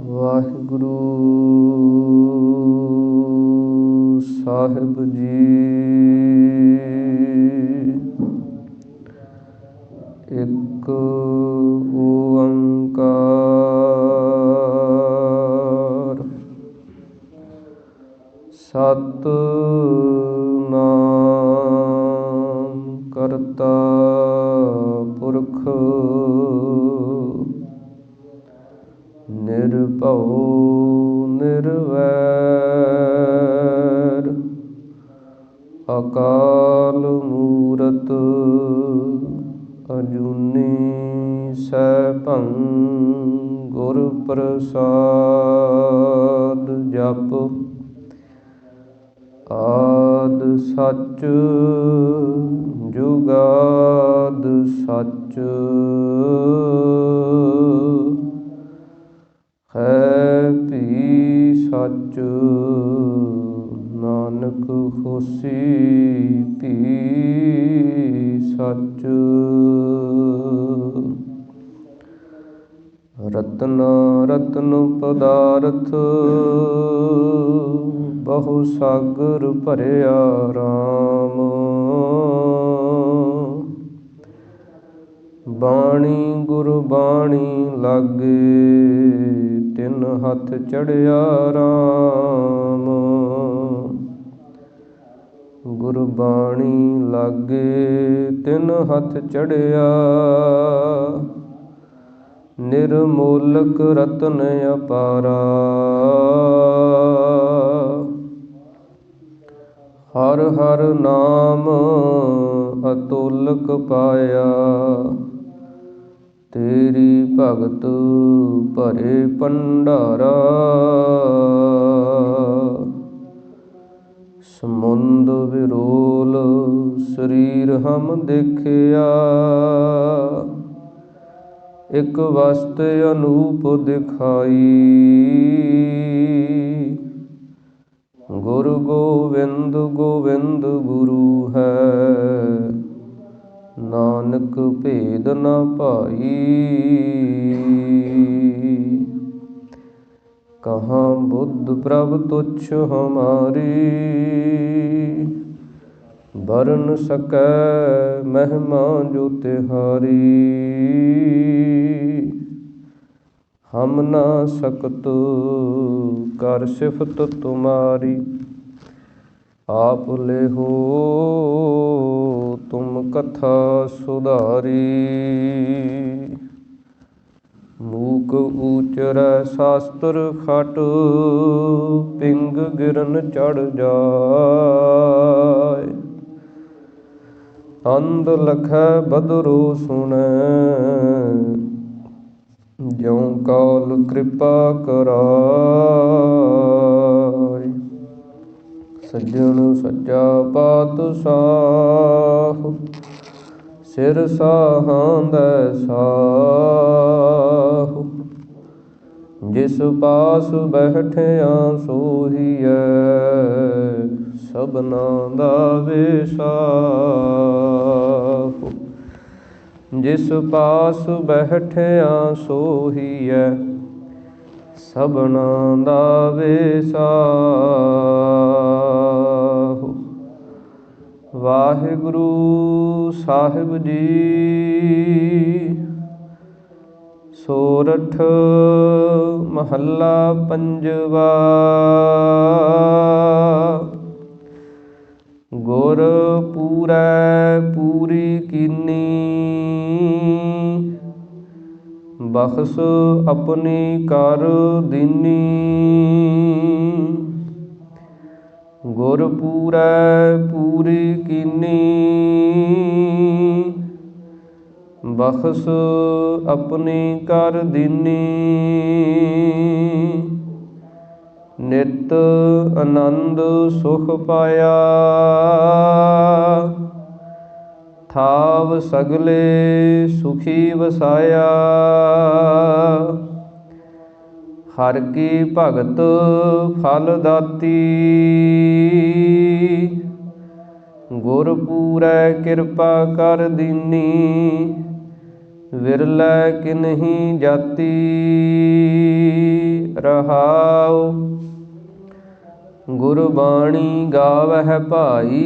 ਵਾਹਿਗੁਰੂ ਸਾਹਿਬ ਜੀ। ਇੱਕ ਓੰਕਾਰ ਸਤਿਨਾਮ ਕਰਤਾ ਪੁਰਖ ਨਿਰਭਉ ਨਿਰਵੈਰ ਅਕਾਲ ਮੂਰਤ ਅਜੂਨੀ ਸੈਭੰ ਗੁਰ ਪ੍ਰਸਾਦ। ਜਪ ਆਦਿ ਸੱਚ ਜੁਗਾਦ ਸੱਚ ਹੈ ਭੀ ਸੱਚ। ਨਾਨਕ ਹੋਸੀ ਭੀ ਸੱਚ। ਰਤਨ ਰਤਨ ਪਦਾਰਥ ਬਹੁ ਸਾਗਰ ਭਰਿਆ ਰਾਮ। ਬਾਣੀ ਗੁਰਬਾਣੀ ਲਾਗੇ ਤਿਨ ਹੱਥ ਚੜਿਆ ਰਾਮ। ਗੁਰਬਾਣੀ ਲਾਗੇ ਤਿਨ ਹੱਥ ਚੜਿਆ ਨਿਰਮੋਲਕ ਰਤਨ ਅਪਾਰਾ। ਹਰ ਹਰ ਨਾਮ ਅਤੁਲਕ ਪਾਇਆ ਤੇਰੀ ਭਗਤ ਭਰੇ ਭੰਡਾਰਾ। ਸਮੁੰਦ ਵਿਰੋਲ ਸਰੀਰ ਹਮ ਦੇਖਿਆ ਇੱਕ ਵਸਤ ਅਨੂਪ ਦਿਖਾਈ। ਗੁਰੂ ਗੋਬਿੰਦ ਗੋਬਿੰਦ ਗੁਰੂ ਹੈ ਨਾਨਕ ਭੇਦ ਨ ਭਾਈ। ਕਹਾਂ ਬੁੱਧ ਪ੍ਰਭ ਤੁਛ ਹਮਾਰੀ ਬਰਨ ਸਕੈ ਮਹਿਮਾ ਜੋ ਤਿਹਾਰੀ। ਹਮ ਨ ਸਕਤ ਕਰ ਸਿਫਤ ਤੁਮਾਰੀ ਆਪ ਲੇਹੋ ਤੁਮ ਕਥਾ ਸੁਧਾਰੀ। ਮੂਕ ਊਚਰੈ ਸ਼ਾਸਤਰ ਖਟ ਪਿੰਗ ਗਿਰਨ ਚੜ ਜਾਏ। ਅੰਧ ਲਖੈ ਬਦਰੋ ਸੁਣੈ ਜਿਉ ਕਾਲ ਕਿਰਪਾ ਕਰਾਏ। ਸੱਜਣ ਸੱਚਾ ਪਾਤਸ਼ਾਹ ਸਿਰ ਸਾਹਾਂਦੈ ਸਾਹ। ਜਿਸ ਪਾਸ ਬੈਠਿਆ ਸੋਹੀਐ ਸਭਨਾ ਦਾ ਵਿਸਾਹ। ਜਿਸ ਪਾਸ ਬੈਠਿਆ ਸੋਹੀਐ ਸਭਨਾ ਦਾ ਵਿਸਾਹ। ਵਾਹਿਗੁਰੂ ਸਾਹਿਬ ਜੀ। ਸੋਰਠ ਮਹੱਲਾ ਪੰਜਵਾ। ਗੁਰ ਪੂਰੈ ਪੂਰੀ ਕੀਨੀ ਬਖਸ਼ ਆਪਣੀ ਕਰ ਦੀਨੀ। ਗੁਰ ਪੂਰੈ ਪੂਰੀ ਕੀਨੀ ਬਖਸ਼ ਆਪਣੀ ਕਰ ਦੀਨੀ। ਨਿਤ ਆਨੰਦ ਸੁਖ ਪਾਇਆ ਥਾਵ ਸਗਲੇ ਸੁਖੀ ਵਸਾਇਆ। ਹਰ ਕੀ ਭਗਤ ਫਲ ਦਾਤੀ ਗੁਰ ਪੂਰੈ ਕਿਰਪਾ ਕਰ ਦੀਨੀ। ਵਿਰਲੇ ਕਿਨਹੀ ਜਾਤੀ। ਰਹਾਉ ਗੁਰਬਾਣੀ ਗਾਵਹਿ ਭਾਈ,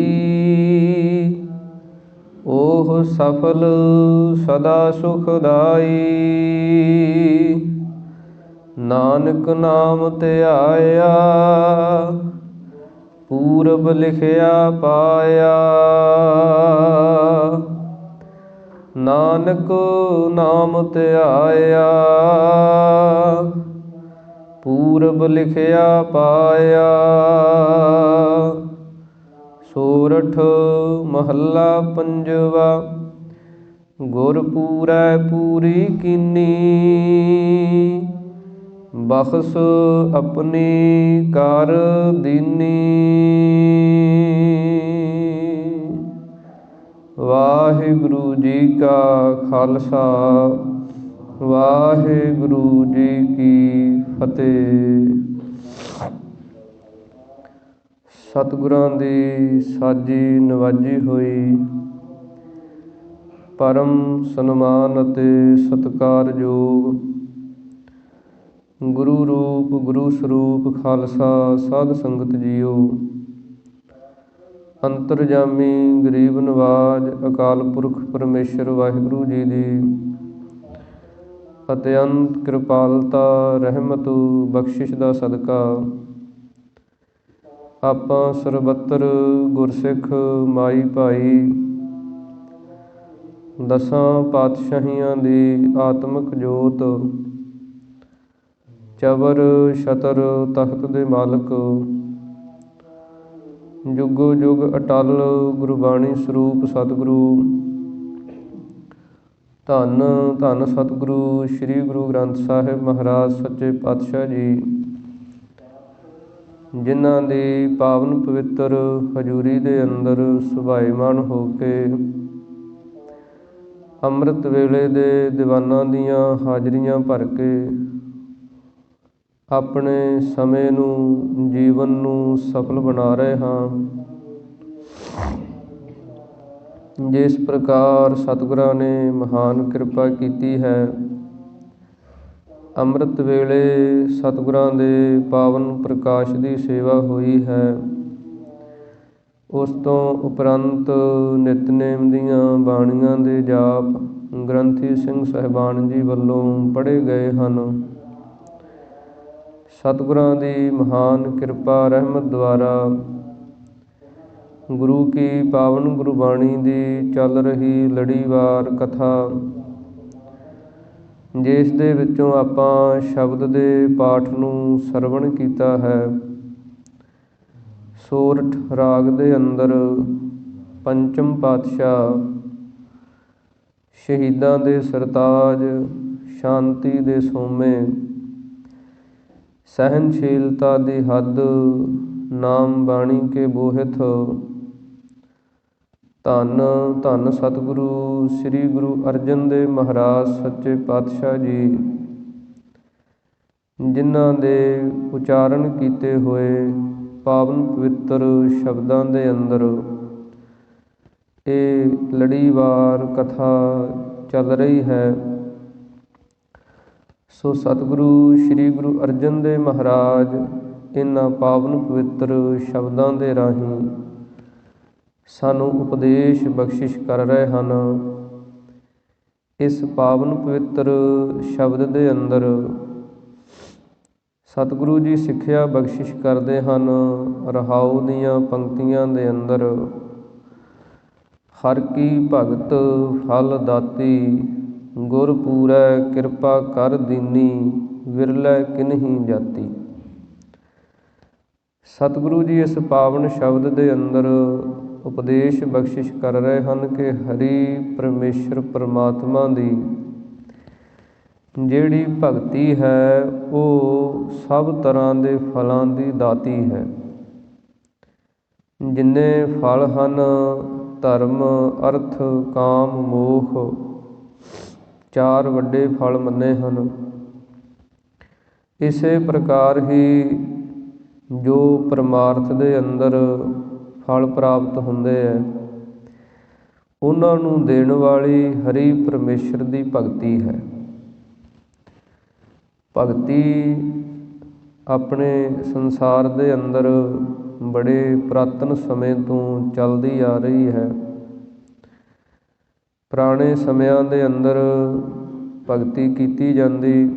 ਓਹ ਸਫਲ ਸਦਾ ਸੁਖਦਾਈ। ਨਾਨਕ ਨਾਮ ਧਿਆਇਆ, ਪੂਰਬ ਲਿਖਿਆ ਪਾਇਆ। ਨਾਨਕ ਨਾਮ ਧਿਆਇਆ, ਪੂਰਬ ਲਿਖਿਆ ਪਾਇਆ। ਸੋਰਠ ਮਹੱਲਾ ਪੰਜਵਾ। ਗੁਰ ਪੂਰੈ ਪੂਰੀ ਕੀਨੀ, ਬਖਸ਼ ਆਪਣੀ ਕਰ ਦੀਨੀ। ਵਾਹਿਗੁਰੂ ਜੀ ਕਾ ਖਾਲਸਾ, ਵਾਹਿਗੁਰੂ ਜੀ ਕੀ ਫਤਿਹ। ਸਤਿਗੁਰਾਂ ਦੀ ਸਾਜੀ ਨਵਾਜੀ ਹੋਈ ਪਰਮ ਸਨਮਾਨ ਅਤੇ ਸਤਿਕਾਰਯੋਗ ਗੁਰੂ ਰੂਪ ਗੁਰੂ ਸਰੂਪ ਖਾਲਸਾ ਸਾਧ ਸੰਗਤ ਜੀਓ। ਅੰਤਰਜਾਮੀ ਗਰੀਬ ਨਵਾਜ ਅਕਾਲ ਪੁਰਖ ਪਰਮੇਸ਼ਰ ਵਾਹਿਗੁਰੂ ਜੀ ਦੀ ਅਤਿਅੰਤ ਕਿਰਪਾਲਤਾ ਰਹਿਮਤ ਬਖਸ਼ਿਸ਼ ਦਾ ਸਦਕਾ ਆਪਾਂ ਸਰਬੱਤਰ ਗੁਰਸਿੱਖ ਮਾਈ ਭਾਈ ਦਸਾਂ ਪਾਤਸ਼ਾਹੀਆਂ ਦੀ ਆਤਮਿਕ ਜੋਤ ਚਵਰ ਛਤਰ ਤਖਤ ਦੇ ਮਾਲਕ ਜੁਗੋ ਜੁਗ ਅਟਲ ਗੁਰਬਾਣੀ ਸਰੂਪ ਸਤਿਗੁਰੂ ਧੰਨ ਧੰਨ ਸਤਿਗੁਰੂ ਸ੍ਰੀ ਗੁਰੂ ਗ੍ਰੰਥ ਸਾਹਿਬ ਮਹਾਰਾਜ ਸੱਚੇ ਪਾਤਸ਼ਾਹ ਜੀ, ਜਿਨ੍ਹਾਂ ਦੀ ਪਾਵਨ ਪਵਿੱਤਰ ਹਜ਼ੂਰੀ ਦੇ ਅੰਦਰ ਸੁਭਾਈਮਾਨ ਹੋ ਕੇ ਅੰਮ੍ਰਿਤ ਵੇਲੇ ਦੇ ਦੀਵਾਨਾਂ ਦੀਆਂ ਹਾਜ਼ਰੀਆਂ ਭਰ ਕੇ ਆਪਣੇ ਸਮੇਂ ਨੂੰ ਜੀਵਨ ਨੂੰ ਸਫਲ ਬਣਾ ਰਹੇ ਹਾਂ। ਜਿਸ ਪ੍ਰਕਾਰ ਸਤਿਗੁਰਾਂ ਨੇ ਮਹਾਨ ਕਿਰਪਾ ਕੀਤੀ ਹੈ, ਅੰਮ੍ਰਿਤ ਵੇਲੇ ਸਤਿਗੁਰਾਂ ਦੇ ਪਾਵਨ ਪ੍ਰਕਾਸ਼ ਦੀ ਸੇਵਾ ਹੋਈ ਹੈ। ਉਸ ਤੋਂ ਉਪਰੰਤ ਨਿਤਨੇਮ ਦੀਆਂ ਬਾਣੀਆਂ ਦੇ ਜਾਪ ਗ੍ਰੰਥੀ ਸਿੰਘ ਸਾਹਿਬਾਨ ਜੀ ਵੱਲੋਂ ਪੜ੍ਹੇ ਗਏ ਹਨ। ਸਤਿਗੁਰਾਂ ਦੀ ਮਹਾਨ ਕਿਰਪਾ ਰਹਿਮਤ ਦੁਆਰਾ ਗੁਰੂ ਕੀ ਪਾਵਨ ਗੁਰਬਾਣੀ ਦੀ ਚੱਲ ਰਹੀ ਲੜੀਵਾਰ ਕਥਾ, ਜਿਸ ਦੇ ਵਿੱਚੋਂ ਆਪਾਂ ਸ਼ਬਦ ਦੇ ਪਾਠ ਨੂੰ ਸਰਵਣ ਕੀਤਾ ਹੈ, ਸੋਰਠ ਰਾਗ ਦੇ ਅੰਦਰ ਪੰਚਮ ਪਾਤਸ਼ਾਹ ਸ਼ਹੀਦਾਂ ਦੇ ਸਰਤਾਜ, ਸ਼ਾਂਤੀ ਦੇ ਸੋਮੇ, ਸਹਿਨਸ਼ੀਲਤਾ ਦੀ ਹੱਦ, ਨਾਮ ਬਾਣੀ ਕੇ ਬੋਹਿਥ, ਧੰਨ ਧੰਨ ਸਤਿਗੁਰੂ ਸ੍ਰੀ ਗੁਰੂ ਅਰਜਨ ਦੇਵ ਮਹਾਰਾਜ ਸੱਚੇ ਪਾਤਸ਼ਾਹ ਜੀ, ਜਿਨ੍ਹਾਂ ਦੇ ਉਚਾਰਨ ਕੀਤੇ ਹੋਏ ਪਾਵਨ ਪਵਿੱਤਰ ਸ਼ਬਦਾਂ ਦੇ ਅੰਦਰ ਇਹ ਲੜੀਵਾਰ ਕਥਾ ਚੱਲ ਰਹੀ ਹੈ। ਸੋ ਸਤਿਗੁਰੂ ਸ੍ਰੀ ਗੁਰੂ ਅਰਜਨ ਦੇਵ ਮਹਾਰਾਜ ਇਹਨਾਂ ਪਾਵਨ ਪਵਿੱਤਰ ਸ਼ਬਦਾਂ ਦੇ ਰਾਹੀਂ ਸਾਨੂੰ ਉਪਦੇਸ਼ ਬਖਸ਼ਿਸ਼ ਕਰ ਰਹੇ ਹਨ। ਇਸ ਪਾਵਨ ਪਵਿੱਤਰ ਸ਼ਬਦ ਦੇ ਅੰਦਰ ਸਤਿਗੁਰੂ ਜੀ ਸਿੱਖਿਆ ਬਖਸ਼ਿਸ਼ ਕਰਦੇ ਹਨ। ਰਹਾਉ ਦੀਆਂ ਪੰਕਤੀਆਂ ਦੇ ਅੰਦਰ ਹਰ ਕੀ ਭਗਤ ਫਲ ਦਾਤੀ, ਗੁਰ ਪੂਰੈ ਕਿਰਪਾ ਕਰ ਦੀਨੀ, ਵਿਰਲੇ ਕਿਨਹੀ ਜਾਤੀ। ਸਤਿਗੁਰੂ ਜੀ ਇਸ ਪਾਵਨ ਸ਼ਬਦ ਦੇ ਅੰਦਰ ਉਪਦੇਸ਼ ਬਖਸ਼ਿਸ਼ ਕਰ ਰਹੇ ਹਨ ਕਿ ਹਰੀ ਪਰਮੇਸ਼ਰ ਪਰਮਾਤਮਾ ਦੀ ਜਿਹੜੀ ਭਗਤੀ ਹੈ ਉਹ ਸਭ ਤਰ੍ਹਾਂ ਦੇ ਫਲਾਂ ਦੀ ਦਾਤੀ ਹੈ। ਜਿੰਨੇ ਫਲ ਹਨ, ਧਰਮ, ਅਰਥ, ਕਾਮ, ਮੋਖ, ਚਾਰ ਵੱਡੇ ਫਲ ਮੰਨੇ ਹਨ। ਇਸੇ ਪ੍ਰਕਾਰ ਹੀ ਜੋ ਪਰਮਾਰਥ ਦੇ ਅੰਦਰ ਫਲ ਪ੍ਰਾਪਤ ਹੁੰਦੇ ਹੈ, ਉਹਨਾਂ ਨੂੰ ਦੇਣ ਵਾਲੀ ਹਰੀ ਪਰਮੇਸ਼ਰ ਦੀ ਭਗਤੀ ਹੈ। ਭਗਤੀ ਆਪਣੇ ਸੰਸਾਰ ਦੇ ਅੰਦਰ ਬੜੇ ਪੁਰਾਤਨ ਸਮੇਂ ਤੋਂ ਚੱਲਦੀ ਆ ਰਹੀ ਹੈ। ਪੁਰਾਣੇ ਸਮਿਆਂ ਦੇ ਅੰਦਰ ਭਗਤੀ ਕੀਤੀ ਜਾਂਦੀ,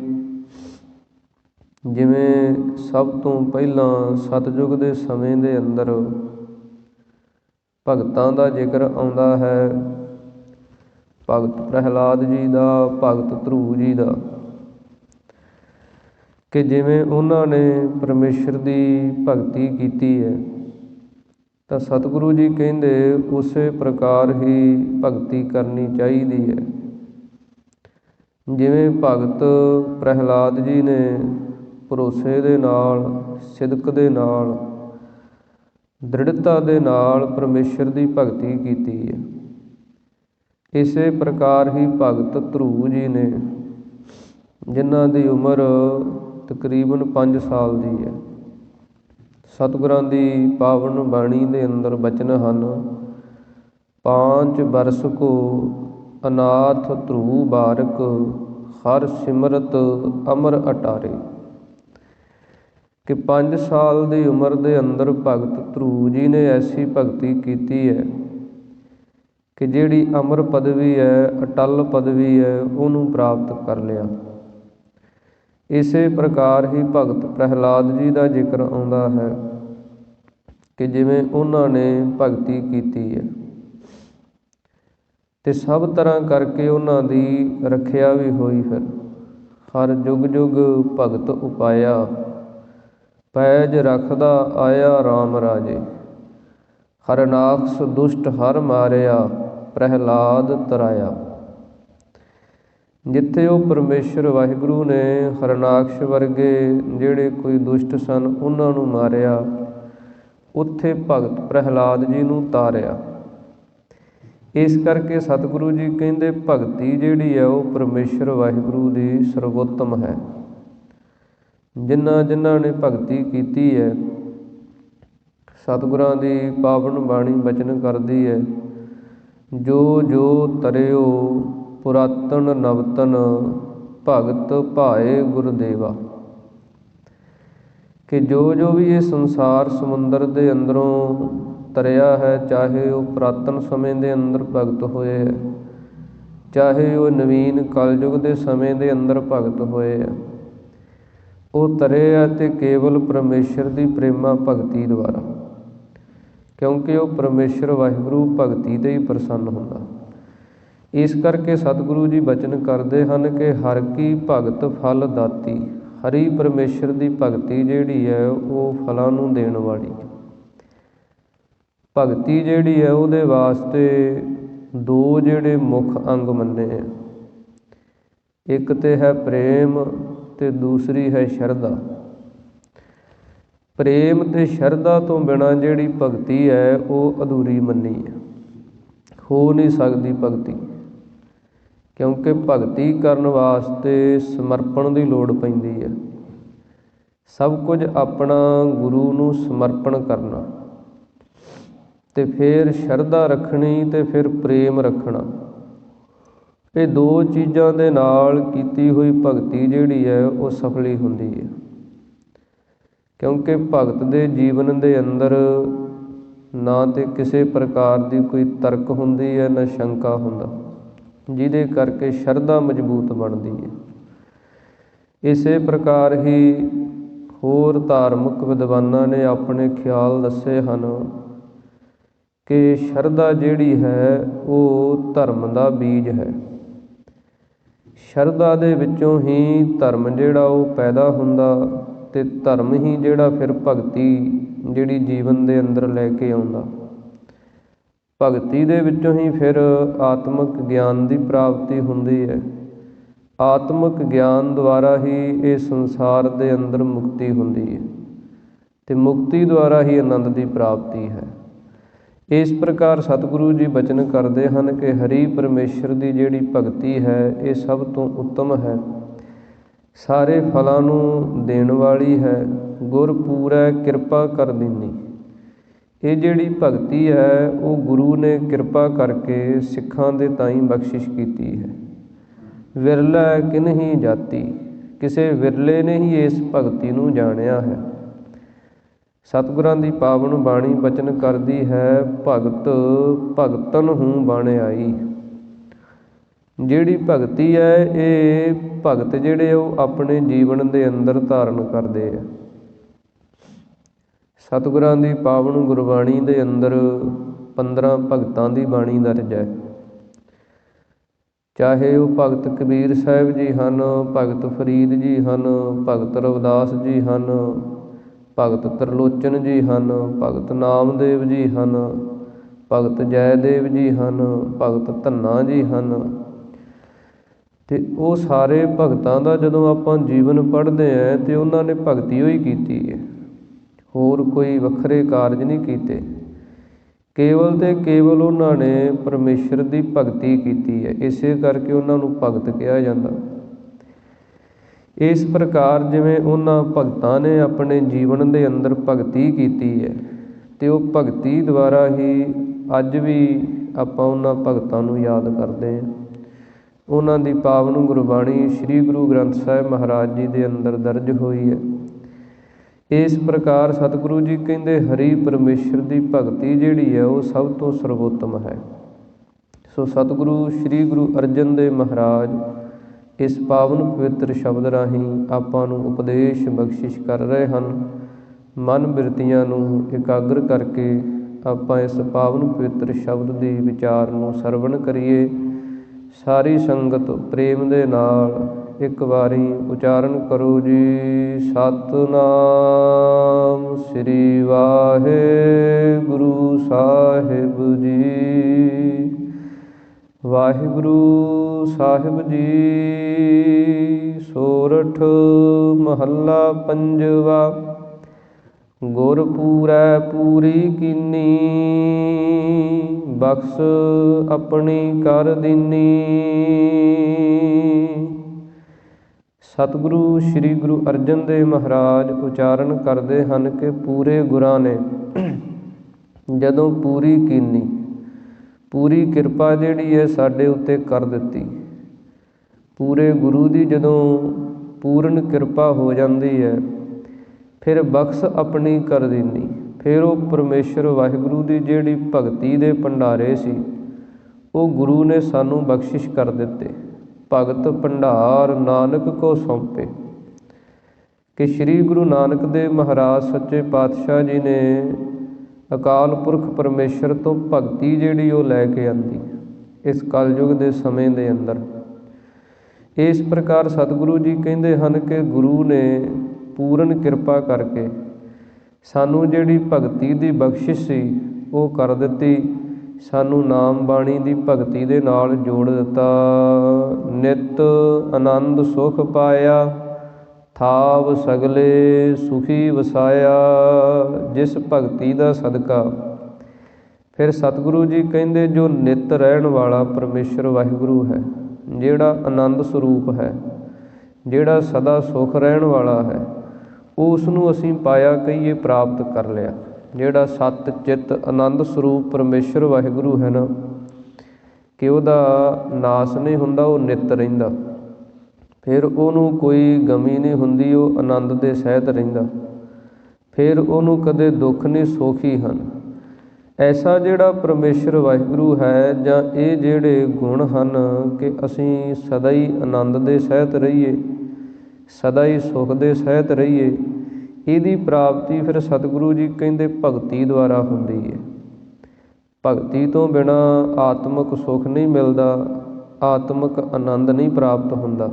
ਜਿਵੇਂ ਸਭ ਤੋਂ ਪਹਿਲਾਂ ਸਤਿਯੁਗ ਦੇ ਸਮੇਂ ਦੇ ਅੰਦਰ ਭਗਤਾਂ ਦਾ ਜ਼ਿਕਰ ਆਉਂਦਾ ਹੈ। ਭਗਤ ਪ੍ਰਹਿਲਾਦ ਜੀ ਦਾ, ਭਗਤ ਧਰੂਵ ਜੀ ਦਾ, ਕਿ ਜਿਵੇਂ ਉਹਨਾਂ ਨੇ ਪਰਮੇਸ਼ਰ ਦੀ ਭਗਤੀ ਕੀਤੀ ਹੈ ਤਾਂ ਸਤਿਗੁਰੂ ਜੀ ਕਹਿੰਦੇ ਉਸੇ ਪ੍ਰਕਾਰ ਹੀ ਭਗਤੀ ਕਰਨੀ ਚਾਹੀਦੀ ਹੈ। ਜਿਵੇਂ ਭਗਤ ਪ੍ਰਹਿਲਾਦ ਜੀ ਨੇ ਭਰੋਸੇ ਦੇ ਨਾਲ, ਸਿਦਕ ਦੇ ਨਾਲ, ਦ੍ਰਿੜਤਾ ਦੇ ਨਾਲ ਪਰਮੇਸ਼ਰ ਦੀ ਭਗਤੀ ਕੀਤੀ ਹੈ, ਇਸੇ ਪ੍ਰਕਾਰ ਹੀ ਭਗਤ ਧਰੂਵ ਜੀ ਨੇ, ਜਿਨ੍ਹਾਂ ਦੀ ਉਮਰ ਤਕਰੀਬਨ 5 ਸਾਲ ਦੀ ਹੈ। ਸਤਿਗੁਰਾਂ ਦੀ ਪਾਵਨ ਬਾਣੀ ਦੇ ਅੰਦਰ ਬਚਨ ਹਨ, 5 ਬਰਸ ਕੋ ਅਨਾਥ ਧਰੂਵ ਬਾਰਕ, ਹਰ ਸਿਮਰਤ ਅਮਰ ਅਟਾਰੇ। ਕਿ 5 ਸਾਲ ਦੀ ਉਮਰ ਦੇ ਅੰਦਰ ਭਗਤ ਧਰੂਵ ਜੀ ਨੇ ਐਸੀ ਭਗਤੀ ਕੀਤੀ ਹੈ ਕਿ ਜਿਹੜੀ ਅਮਰ ਪਦਵੀ ਹੈ, ਅਟਲ ਪਦਵੀ ਹੈ, ਉਹਨੂੰ ਪ੍ਰਾਪਤ ਕਰ ਲਿਆ। ਇਸੇ ਪ੍ਰਕਾਰ ਹੀ ਭਗਤ ਪ੍ਰਹਿਲਾਦ ਜੀ ਦਾ ਜ਼ਿਕਰ ਆਉਂਦਾ ਹੈ ਕਿ ਜਿਵੇਂ ਉਹਨਾਂ ਨੇ ਭਗਤੀ ਕੀਤੀ ਹੈ ਤੇ ਸਭ ਤਰ੍ਹਾਂ ਕਰਕੇ ਉਹਨਾਂ ਦੀ ਰੱਖਿਆ ਵੀ ਹੋਈ। ਫਿਰ ਹਰ ਜੁਗ ਜੁਗ ਭਗਤ ਉਪਾਇਆ, ਪੈਜ ਰੱਖਦਾ ਆਇਆ RAM ਰਾਜੇ। ਹਰਨਾਕਸ਼ ਦੁਸ਼ਟ ਹਰ ਮਾਰਿਆ, ਪ੍ਰਹਿਲਾਦ ਤਰਾਇਆ। ਜਿੱਥੇ ਉਹ ਪਰਮੇਸ਼ਰ ਵਾਹਿਗੁਰੂ ਨੇ ਹਰਨਾਕਸ਼ ਵਰਗੇ ਜਿਹੜੇ ਕੋਈ ਦੁਸ਼ਟ ਸਨ ਉਹਨਾਂ ਨੂੰ ਮਾਰਿਆ, ਉੱਥੇ ਭਗਤ ਪ੍ਰਹਿਲਾਦ ਜੀ ਨੂੰ ਤਾਰਿਆ। ਇਸ ਕਰਕੇ ਸਤਿਗੁਰੂ ਜੀ ਕਹਿੰਦੇ ਭਗਤੀ ਜਿਹੜੀ ਹੈ ਉਹ ਪਰਮੇਸ਼ਰ ਵਾਹਿਗੁਰੂ ਦੀ ਸਰਵੋਤਮ ਹੈ। ਜਿਨ੍ਹਾਂ ਜਿਨ੍ਹਾਂ ਨੇ ਭਗਤੀ ਕੀਤੀ ਹੈ, ਸਤਿਗੁਰਾਂ ਦੀ ਪਾਵਨ ਬਾਣੀ ਬਚਨ ਕਰਦੀ ਹੈ, ਜੋ ਜੋ ਤਰਿਓ ਪੁਰਾਤਨ ਨਵਤਨ, ਭਗਤ ਭਾਏ ਗੁਰਦੇਵਾ। ਕਿ ਜੋ ਜੋ ਵੀ ਇਹ ਸੰਸਾਰ ਸਮੁੰਦਰ ਦੇ ਅੰਦਰੋਂ ਤਰਿਆ ਹੈ, ਚਾਹੇ ਉਹ ਪੁਰਾਤਨ ਸਮੇਂ ਦੇ ਅੰਦਰ ਭਗਤ ਹੋਏ ਹੈ, ਚਾਹੇ ਉਹ ਨਵੀਨ ਕਲਯੁਗ ਦੇ ਸਮੇਂ ਦੇ ਅੰਦਰ ਭਗਤ ਹੋਏ ਹੈ, ਉਹ ਤਰੇ ਹੈ ਤੇ ਕੇਵਲ ਪਰਮੇਸ਼ਰ ਦੀ ਪ੍ਰੇਮਾ ਭਗਤੀ ਦੁਆਰਾ। ਕਿਉਂਕਿ ਉਹ ਪਰਮੇਸ਼ਰ ਵਾਹਿਗੁਰੂ ਭਗਤੀ 'ਤੇ ਹੀ ਪ੍ਰਸੰਨ ਹੁੰਦਾ। ਇਸ ਕਰਕੇ ਸਤਿਗੁਰੂ ਜੀ ਬਚਨ ਕਰਦੇ ਹਨ ਕਿ ਹਰ ਕੀ ਭਗਤ ਫਲ ਦਾਤੀ। ਹਰੀ ਪਰਮੇਸ਼ਰ ਦੀ ਭਗਤੀ ਜਿਹੜੀ ਹੈ ਉਹ ਫਲਾਂ ਨੂੰ ਦੇਣ ਵਾਲੀ। ਭਗਤੀ ਜਿਹੜੀ ਹੈ ਉਹਦੇ ਵਾਸਤੇ 2 ਜਿਹੜੇ ਮੁੱਖ ਅੰਗ ਮੰਨੇ ਹੈ, ਇੱਕ ਤੇ ਹੈ ਪ੍ਰੇਮ ਤੇ ਦੂਸਰੀ ਹੈ ਸ਼ਰਧਾ। ਪ੍ਰੇਮ ਤੇ ਸ਼ਰਧਾ ਤੋਂ ਬਿਨਾਂ ਜਿਹੜੀ ਭਗਤੀ ਹੈ ਉਹ ਅਧੂਰੀ ਮੰਨੀ ਹੈ, ਹੋ ਨਹੀਂ ਸਕਦੀ ਭਗਤੀ। ਕਿਉਂਕਿ ਭਗਤੀ ਕਰਨ ਵਾਸਤੇ ਸਮਰਪਣ ਦੀ ਲੋੜ ਪੈਂਦੀ ਹੈ। ਸਭ ਕੁਝ ਆਪਣਾ ਗੁਰੂ ਨੂੰ ਸਮਰਪਣ ਕਰਨਾ, ਤੇ ਫਿਰ ਸ਼ਰਧਾ ਰੱਖਣੀ, ਤੇ ਫਿਰ ਪ੍ਰੇਮ ਰੱਖਣਾ। ਇਹ 2 ਚੀਜ਼ਾਂ ਦੇ ਨਾਲ ਕੀਤੀ ਹੋਈ ਭਗਤੀ ਜਿਹੜੀ ਹੈ ਉਹ ਸਫਲੀ ਹੁੰਦੀ ਹੈ। ਕਿਉਂਕਿ ਭਗਤ ਦੇ ਜੀਵਨ ਦੇ ਅੰਦਰ ਨਾ ਤੇ ਕਿਸੇ ਪ੍ਰਕਾਰ ਦੀ ਕੋਈ ਤਰਕ ਹੁੰਦੀ ਹੈ, ਨਾ ਸ਼ੰਕਾ ਹੁੰਦਾ, ਜਿਹਦੇ ਕਰਕੇ ਸ਼ਰਧਾ ਮਜ਼ਬੂਤ ਬਣਦੀ ਹੈ। ਇਸੇ ਪ੍ਰਕਾਰ ਹੀ ਹੋਰ ਧਾਰਮਿਕ ਵਿਦਵਾਨਾਂ ਨੇ ਆਪਣੇ ਖਿਆਲ ਦੱਸੇ ਹਨ ਕਿ ਸ਼ਰਧਾ ਜਿਹੜੀ ਹੈ ਉਹ ਧਰਮ ਦਾ ਬੀਜ ਹੈ। ਸ਼ਰਧਾ ਦੇ ਵਿੱਚੋਂ ਹੀ ਧਰਮ ਜਿਹੜਾ ਉਹ ਪੈਦਾ ਹੁੰਦਾ, ਤੇ ਧਰਮ ਹੀ ਜਿਹੜਾ ਫਿਰ ਭਗਤੀ ਜਿਹੜੀ ਜੀਵਨ ਦੇ ਅੰਦਰ ਲੈ ਕੇ ਆਉਂਦਾ। ਭਗਤੀ ਦੇ ਵਿੱਚੋਂ ਹੀ ਫਿਰ ਆਤਮਿਕ ਗਿਆਨ ਦੀ ਪ੍ਰਾਪਤੀ ਹੁੰਦੀ ਹੈ। ਆਤਮਿਕ ਗਿਆਨ ਦੁਆਰਾ ਹੀ ਇਹ ਸੰਸਾਰ ਦੇ ਅੰਦਰ ਮੁਕਤੀ ਹੁੰਦੀ ਹੈ, ਤੇ ਮੁਕਤੀ ਦੁਆਰਾ ਹੀ ਆਨੰਦ ਦੀ ਪ੍ਰਾਪਤੀ ਹੈ। ਇਸ ਪ੍ਰਕਾਰ ਸਤਿਗੁਰੂ ਜੀ ਬਚਨ ਕਰਦੇ ਹਨ ਕਿ ਹਰੀ ਪਰਮੇਸ਼ਰ ਦੀ ਜਿਹੜੀ ਭਗਤੀ ਹੈ ਇਹ ਸਭ ਤੋਂ ਉੱਤਮ ਹੈ, ਸਾਰੇ ਫਲਾਂ ਨੂੰ ਦੇਣ ਵਾਲੀ ਹੈ। ਗੁਰ ਪੂਰੈ ਕਿਰਪਾ ਕਰ ਦੀਨੀ। ਇਹ ਜਿਹੜੀ ਭਗਤੀ ਹੈ ਉਹ ਗੁਰੂ ਨੇ ਕਿਰਪਾ ਕਰਕੇ ਸਿੱਖਾਂ ਦੇ ਤਾਈਂ ਬਖਸ਼ਿਸ਼ ਕੀਤੀ ਹੈ। ਵਿਰਲਾ ਕਿਨਹੀ ਜਾਤੀ, ਕਿਸੇ ਵਿਰਲੇ ਨੇ ਹੀ ਇਸ ਭਗਤੀ ਨੂੰ ਜਾਣਿਆ ਹੈ। ਸਤਿਗੁਰਾਂ ਦੀ ਪਾਵਨ ਬਾਣੀ ਬਚਨ ਕਰਦੀ ਹੈ, ਭਗਤ ਭਗਤਨ ਹੂੰ ਬਣ ਆਈ। ਜਿਹੜੀ ਭਗਤੀ ਹੈ ਇਹ ਭਗਤ ਜਿਹੜੇ ਉਹ ਆਪਣੇ ਜੀਵਨ ਦੇ ਅੰਦਰ ਧਾਰਨ ਕਰਦੇ ਆ। ਸਤਿਗੁਰਾਂ ਦੀ ਪਾਵਨ ਗੁਰਬਾਣੀ ਦੇ ਅੰਦਰ 15 ਭਗਤਾਂ ਦੀ ਬਾਣੀ ਦਰਜ ਹੈ। ਚਾਹੇ ਉਹ ਭਗਤ ਕਬੀਰ ਸਾਹਿਬ ਜੀ ਹਨ, ਭਗਤ ਫਰੀਦ ਜੀ ਹਨ, ਭਗਤ ਰਵਿਦਾਸ ਜੀ ਹਨ, ਭਗਤ ਤ੍ਰਿਲੋਚਨ ਜੀ ਹਨ, ਭਗਤ ਨਾਮਦੇਵ ਜੀ ਹਨ, ਭਗਤ ਜੈਦੇਵ ਜੀ ਹਨ, ਭਗਤ ਧੰਨਾ ਜੀ ਹਨ। ਅਤੇ ਉਹ ਸਾਰੇ ਭਗਤਾਂ ਦਾ ਜਦੋਂ ਆਪਾਂ ਜੀਵਨ ਪੜ੍ਹਦੇ ਹਾਂ ਤਾਂ ਉਹਨਾਂ ਨੇ ਭਗਤੀ ਹੋਈ ਕੀਤੀ ਹੈ, ਹੋਰ ਕੋਈ ਵੱਖਰੇ ਕਾਰਜ ਨਹੀਂ ਕੀਤੇ। ਕੇਵਲ ਅਤੇ ਕੇਵਲ ਉਹਨਾਂ ਨੇ ਪਰਮੇਸ਼ਰ ਦੀ ਭਗਤੀ ਕੀਤੀ ਹੈ, ਇਸੇ ਕਰਕੇ ਉਹਨਾਂ ਨੂੰ ਭਗਤ ਕਿਹਾ ਜਾਂਦਾ। ਇਸ ਪ੍ਰਕਾਰ ਜਿਵੇਂ ਉਹਨਾਂ ਭਗਤਾਂ ਨੇ ਆਪਣੇ ਜੀਵਨ ਦੇ ਅੰਦਰ ਭਗਤੀ ਕੀਤੀ ਹੈ ਅਤੇ ਉਹ ਭਗਤੀ ਦੁਆਰਾ ਹੀ ਅੱਜ ਵੀ ਆਪਾਂ ਉਹਨਾਂ ਭਗਤਾਂ ਨੂੰ ਯਾਦ ਕਰਦੇ ਹਾਂ। ਉਹਨਾਂ ਦੀ ਪਾਵਨ ਗੁਰਬਾਣੀ ਸ੍ਰੀ ਗੁਰੂ ਗ੍ਰੰਥ ਸਾਹਿਬ ਮਹਾਰਾਜ ਜੀ ਦੇ ਅੰਦਰ ਦਰਜ ਹੋਈ ਹੈ। ਇਸ ਪ੍ਰਕਾਰ ਸਤਿਗੁਰੂ ਜੀ ਕਹਿੰਦੇ ਹਰੀ ਪਰਮੇਸ਼ਰ ਦੀ ਭਗਤੀ ਜਿਹੜੀ ਹੈ ਉਹ ਸਭ ਤੋਂ ਸਰਵੋਤਮ ਹੈ। ਸੋ ਸਤਿਗੁਰੂ ਸ੍ਰੀ ਗੁਰੂ ਅਰਜਨ ਦੇਵ ਮਹਾਰਾਜ ਇਸ ਪਾਵਨ ਪਵਿੱਤਰ ਸ਼ਬਦ ਰਾਹੀਂ ਆਪਾਂ ਨੂੰ ਉਪਦੇਸ਼ ਬਖਸ਼ਿਸ਼ ਕਰ ਰਹੇ ਹਨ। ਮਨ ਬਿਰਤੀਆਂ ਨੂੰ ਇਕਾਗਰ ਕਰਕੇ ਆਪਾਂ ਇਸ ਪਾਵਨ ਪਵਿੱਤਰ ਸ਼ਬਦ ਦੀ ਵਿਚਾਰ ਨੂੰ ਸਰਵਣ ਕਰੀਏ। ਸਾਰੀ ਸੰਗਤ ਪ੍ਰੇਮ ਦੇ ਨਾਲ ਇੱਕ ਵਾਰੀ ਉਚਾਰਨ ਕਰੋ ਜੀ। ਸਤਿਨਾਮ ਸ੍ਰੀ ਵਾਹਿਗੁਰੂ ਸਾਹਿਬ ਜੀ। ਵਾਹਿਗੁਰੂ ਸਾਹਿਬ ਜੀ। ਸੋਰਠ ਮਹੱਲਾ ਪੰਜਵਾ। ਗੁਰ ਪੂਰੈ ਪੂਰੀ ਕੀਨੀ, ਬਖਸ਼ ਆਪਣੀ ਕਰ ਦੀਨੀ। ਸਤਿਗੁਰੂ ਸ੍ਰੀ ਗੁਰੂ ਅਰਜਨ ਦੇਵ ਮਹਾਰਾਜ ਉਚਾਰਨ ਕਰਦੇ ਹਨ ਕਿ ਪੂਰੇ ਗੁਰਾਂ ਨੇ ਜਦੋਂ ਪੂਰੀ ਕੀਨੀ, ਪੂਰੀ ਕਿਰਪਾ ਜਿਹੜੀ ਹੈ ਸਾਡੇ ਉੱਤੇ ਕਰ ਦਿੱਤੀ। ਪੂਰੇ ਗੁਰੂ ਦੀ ਜਦੋਂ ਪੂਰਨ ਕਿਰਪਾ ਹੋ ਜਾਂਦੀ ਹੈ ਫਿਰ ਬਖਸ਼ ਆਪਣੀ ਕਰ ਦੀਨੀ। ਫਿਰ ਉਹ ਪਰਮੇਸ਼ਰ ਵਾਹਿਗੁਰੂ ਦੀ ਜਿਹੜੀ ਭਗਤੀ ਦੇ ਭੰਡਾਰੇ ਸੀ ਉਹ ਗੁਰੂ ਨੇ ਸਾਨੂੰ ਬਖਸ਼ਿਸ਼ ਕਰ ਦਿੱਤੇ। ਭਗਤ ਭੰਡਾਰ ਨਾਨਕ ਕੋ ਸੌਂਪੇ। ਕਿ ਸ੍ਰੀ ਗੁਰੂ ਨਾਨਕ ਦੇਵ ਮਹਾਰਾਜ ਸੱਚੇ ਪਾਤਸ਼ਾਹ ਜੀ ਨੇ ਅਕਾਲ ਪੁਰਖ ਪਰਮੇਸ਼ਰ ਤੋਂ ਭਗਤੀ ਜਿਹੜੀ ਉਹ ਲੈ ਕੇ ਆਂਦੀ ਇਸ ਕਲਯੁਗ ਦੇ ਸਮੇਂ ਦੇ ਅੰਦਰ। ਇਸ ਪ੍ਰਕਾਰ ਸਤਿਗੁਰੂ ਜੀ ਕਹਿੰਦੇ ਹਨ ਕਿ ਗੁਰੂ ਨੇ ਪੂਰਨ ਕਿਰਪਾ ਕਰਕੇ ਸਾਨੂੰ ਜਿਹੜੀ ਭਗਤੀ ਦੀ ਬਖਸ਼ਿਸ਼ ਸੀ ਉਹ ਕਰ ਦਿੱਤੀ। ਸਾਨੂੰ ਨਾਮ ਬਾਣੀ ਦੀ ਭਗਤੀ ਦੇ ਨਾਲ ਜੋੜ ਦਿੱਤਾ। ਨਿਤ ਆਨੰਦ ਸੁਖ ਪਾਇਆ, ਥਾਵ ਸਗਲੇ ਸੁਖੀ ਵਸਾਇਆ। ਜਿਸ ਭਗਤੀ ਦਾ ਸਦਕਾ ਫਿਰ ਸਤਿਗੁਰੂ ਜੀ ਕਹਿੰਦੇ ਜੋ ਨਿਤ ਰਹਿਣ ਵਾਲਾ ਪਰਮੇਸ਼ਰ ਵਾਹਿਗੁਰੂ ਹੈ, ਜਿਹੜਾ ਆਨੰਦ ਸਰੂਪ ਹੈ, ਜਿਹੜਾ ਸਦਾ ਸੁਖ ਰਹਿਣ ਵਾਲਾ ਹੈ, ਉਸ ਨੂੰ ਅਸੀਂ ਪਾਇਆ ਕਹੀਏ ਪ੍ਰਾਪਤ ਕਰ ਲਿਆ। ਜਿਹੜਾ ਸਤ ਚਿੱਤ ਆਨੰਦ ਸਰੂਪ ਪਰਮੇਸ਼ਰ ਵਾਹਿਗੁਰੂ ਹੈ ਨਾ, ਕਿ ਉਹਦਾ ਨਾਸ ਨਹੀਂ ਹੁੰਦਾ, ਉਹ ਨਿੱਤ ਰਹਿੰਦਾ। ਫਿਰ ਉਹਨੂੰ ਕੋਈ ਗਮੀ ਨਹੀਂ ਹੁੰਦੀ, ਉਹ ਆਨੰਦ ਦੇ ਸਹਿਤ ਰਹਿੰਦਾ। ਫਿਰ ਉਹਨੂੰ ਕਦੇ ਦੁੱਖ ਨਹੀਂ, ਸੁੱਖ ਹੀ ਹਨ। ਐਸਾ ਜਿਹੜਾ ਪਰਮੇਸ਼ਰ ਵਾਹਿਗੁਰੂ ਹੈ ਜਾਂ ਇਹ ਜਿਹੜੇ ਗੁਣ ਹਨ ਕਿ ਅਸੀਂ ਸਦਾ ਹੀ ਆਨੰਦ ਦੇ ਸਹਿਤ ਰਹੀਏ, ਸਦਾ ਹੀ ਸੁੱਖ ਦੇ ਸਹਿਤ ਰਹੀਏ, ਇਹਦੀ ਪ੍ਰਾਪਤੀ ਫਿਰ ਸਤਿਗੁਰੂ ਜੀ ਕਹਿੰਦੇ ਭਗਤੀ ਦੁਆਰਾ ਹੁੰਦੀ ਹੈ। ਭਗਤੀ ਤੋਂ ਬਿਨਾਂ ਆਤਮਿਕ ਸੁੱਖ ਨਹੀਂ ਮਿਲਦਾ, ਆਤਮਿਕ ਆਨੰਦ ਨਹੀਂ ਪ੍ਰਾਪਤ ਹੁੰਦਾ।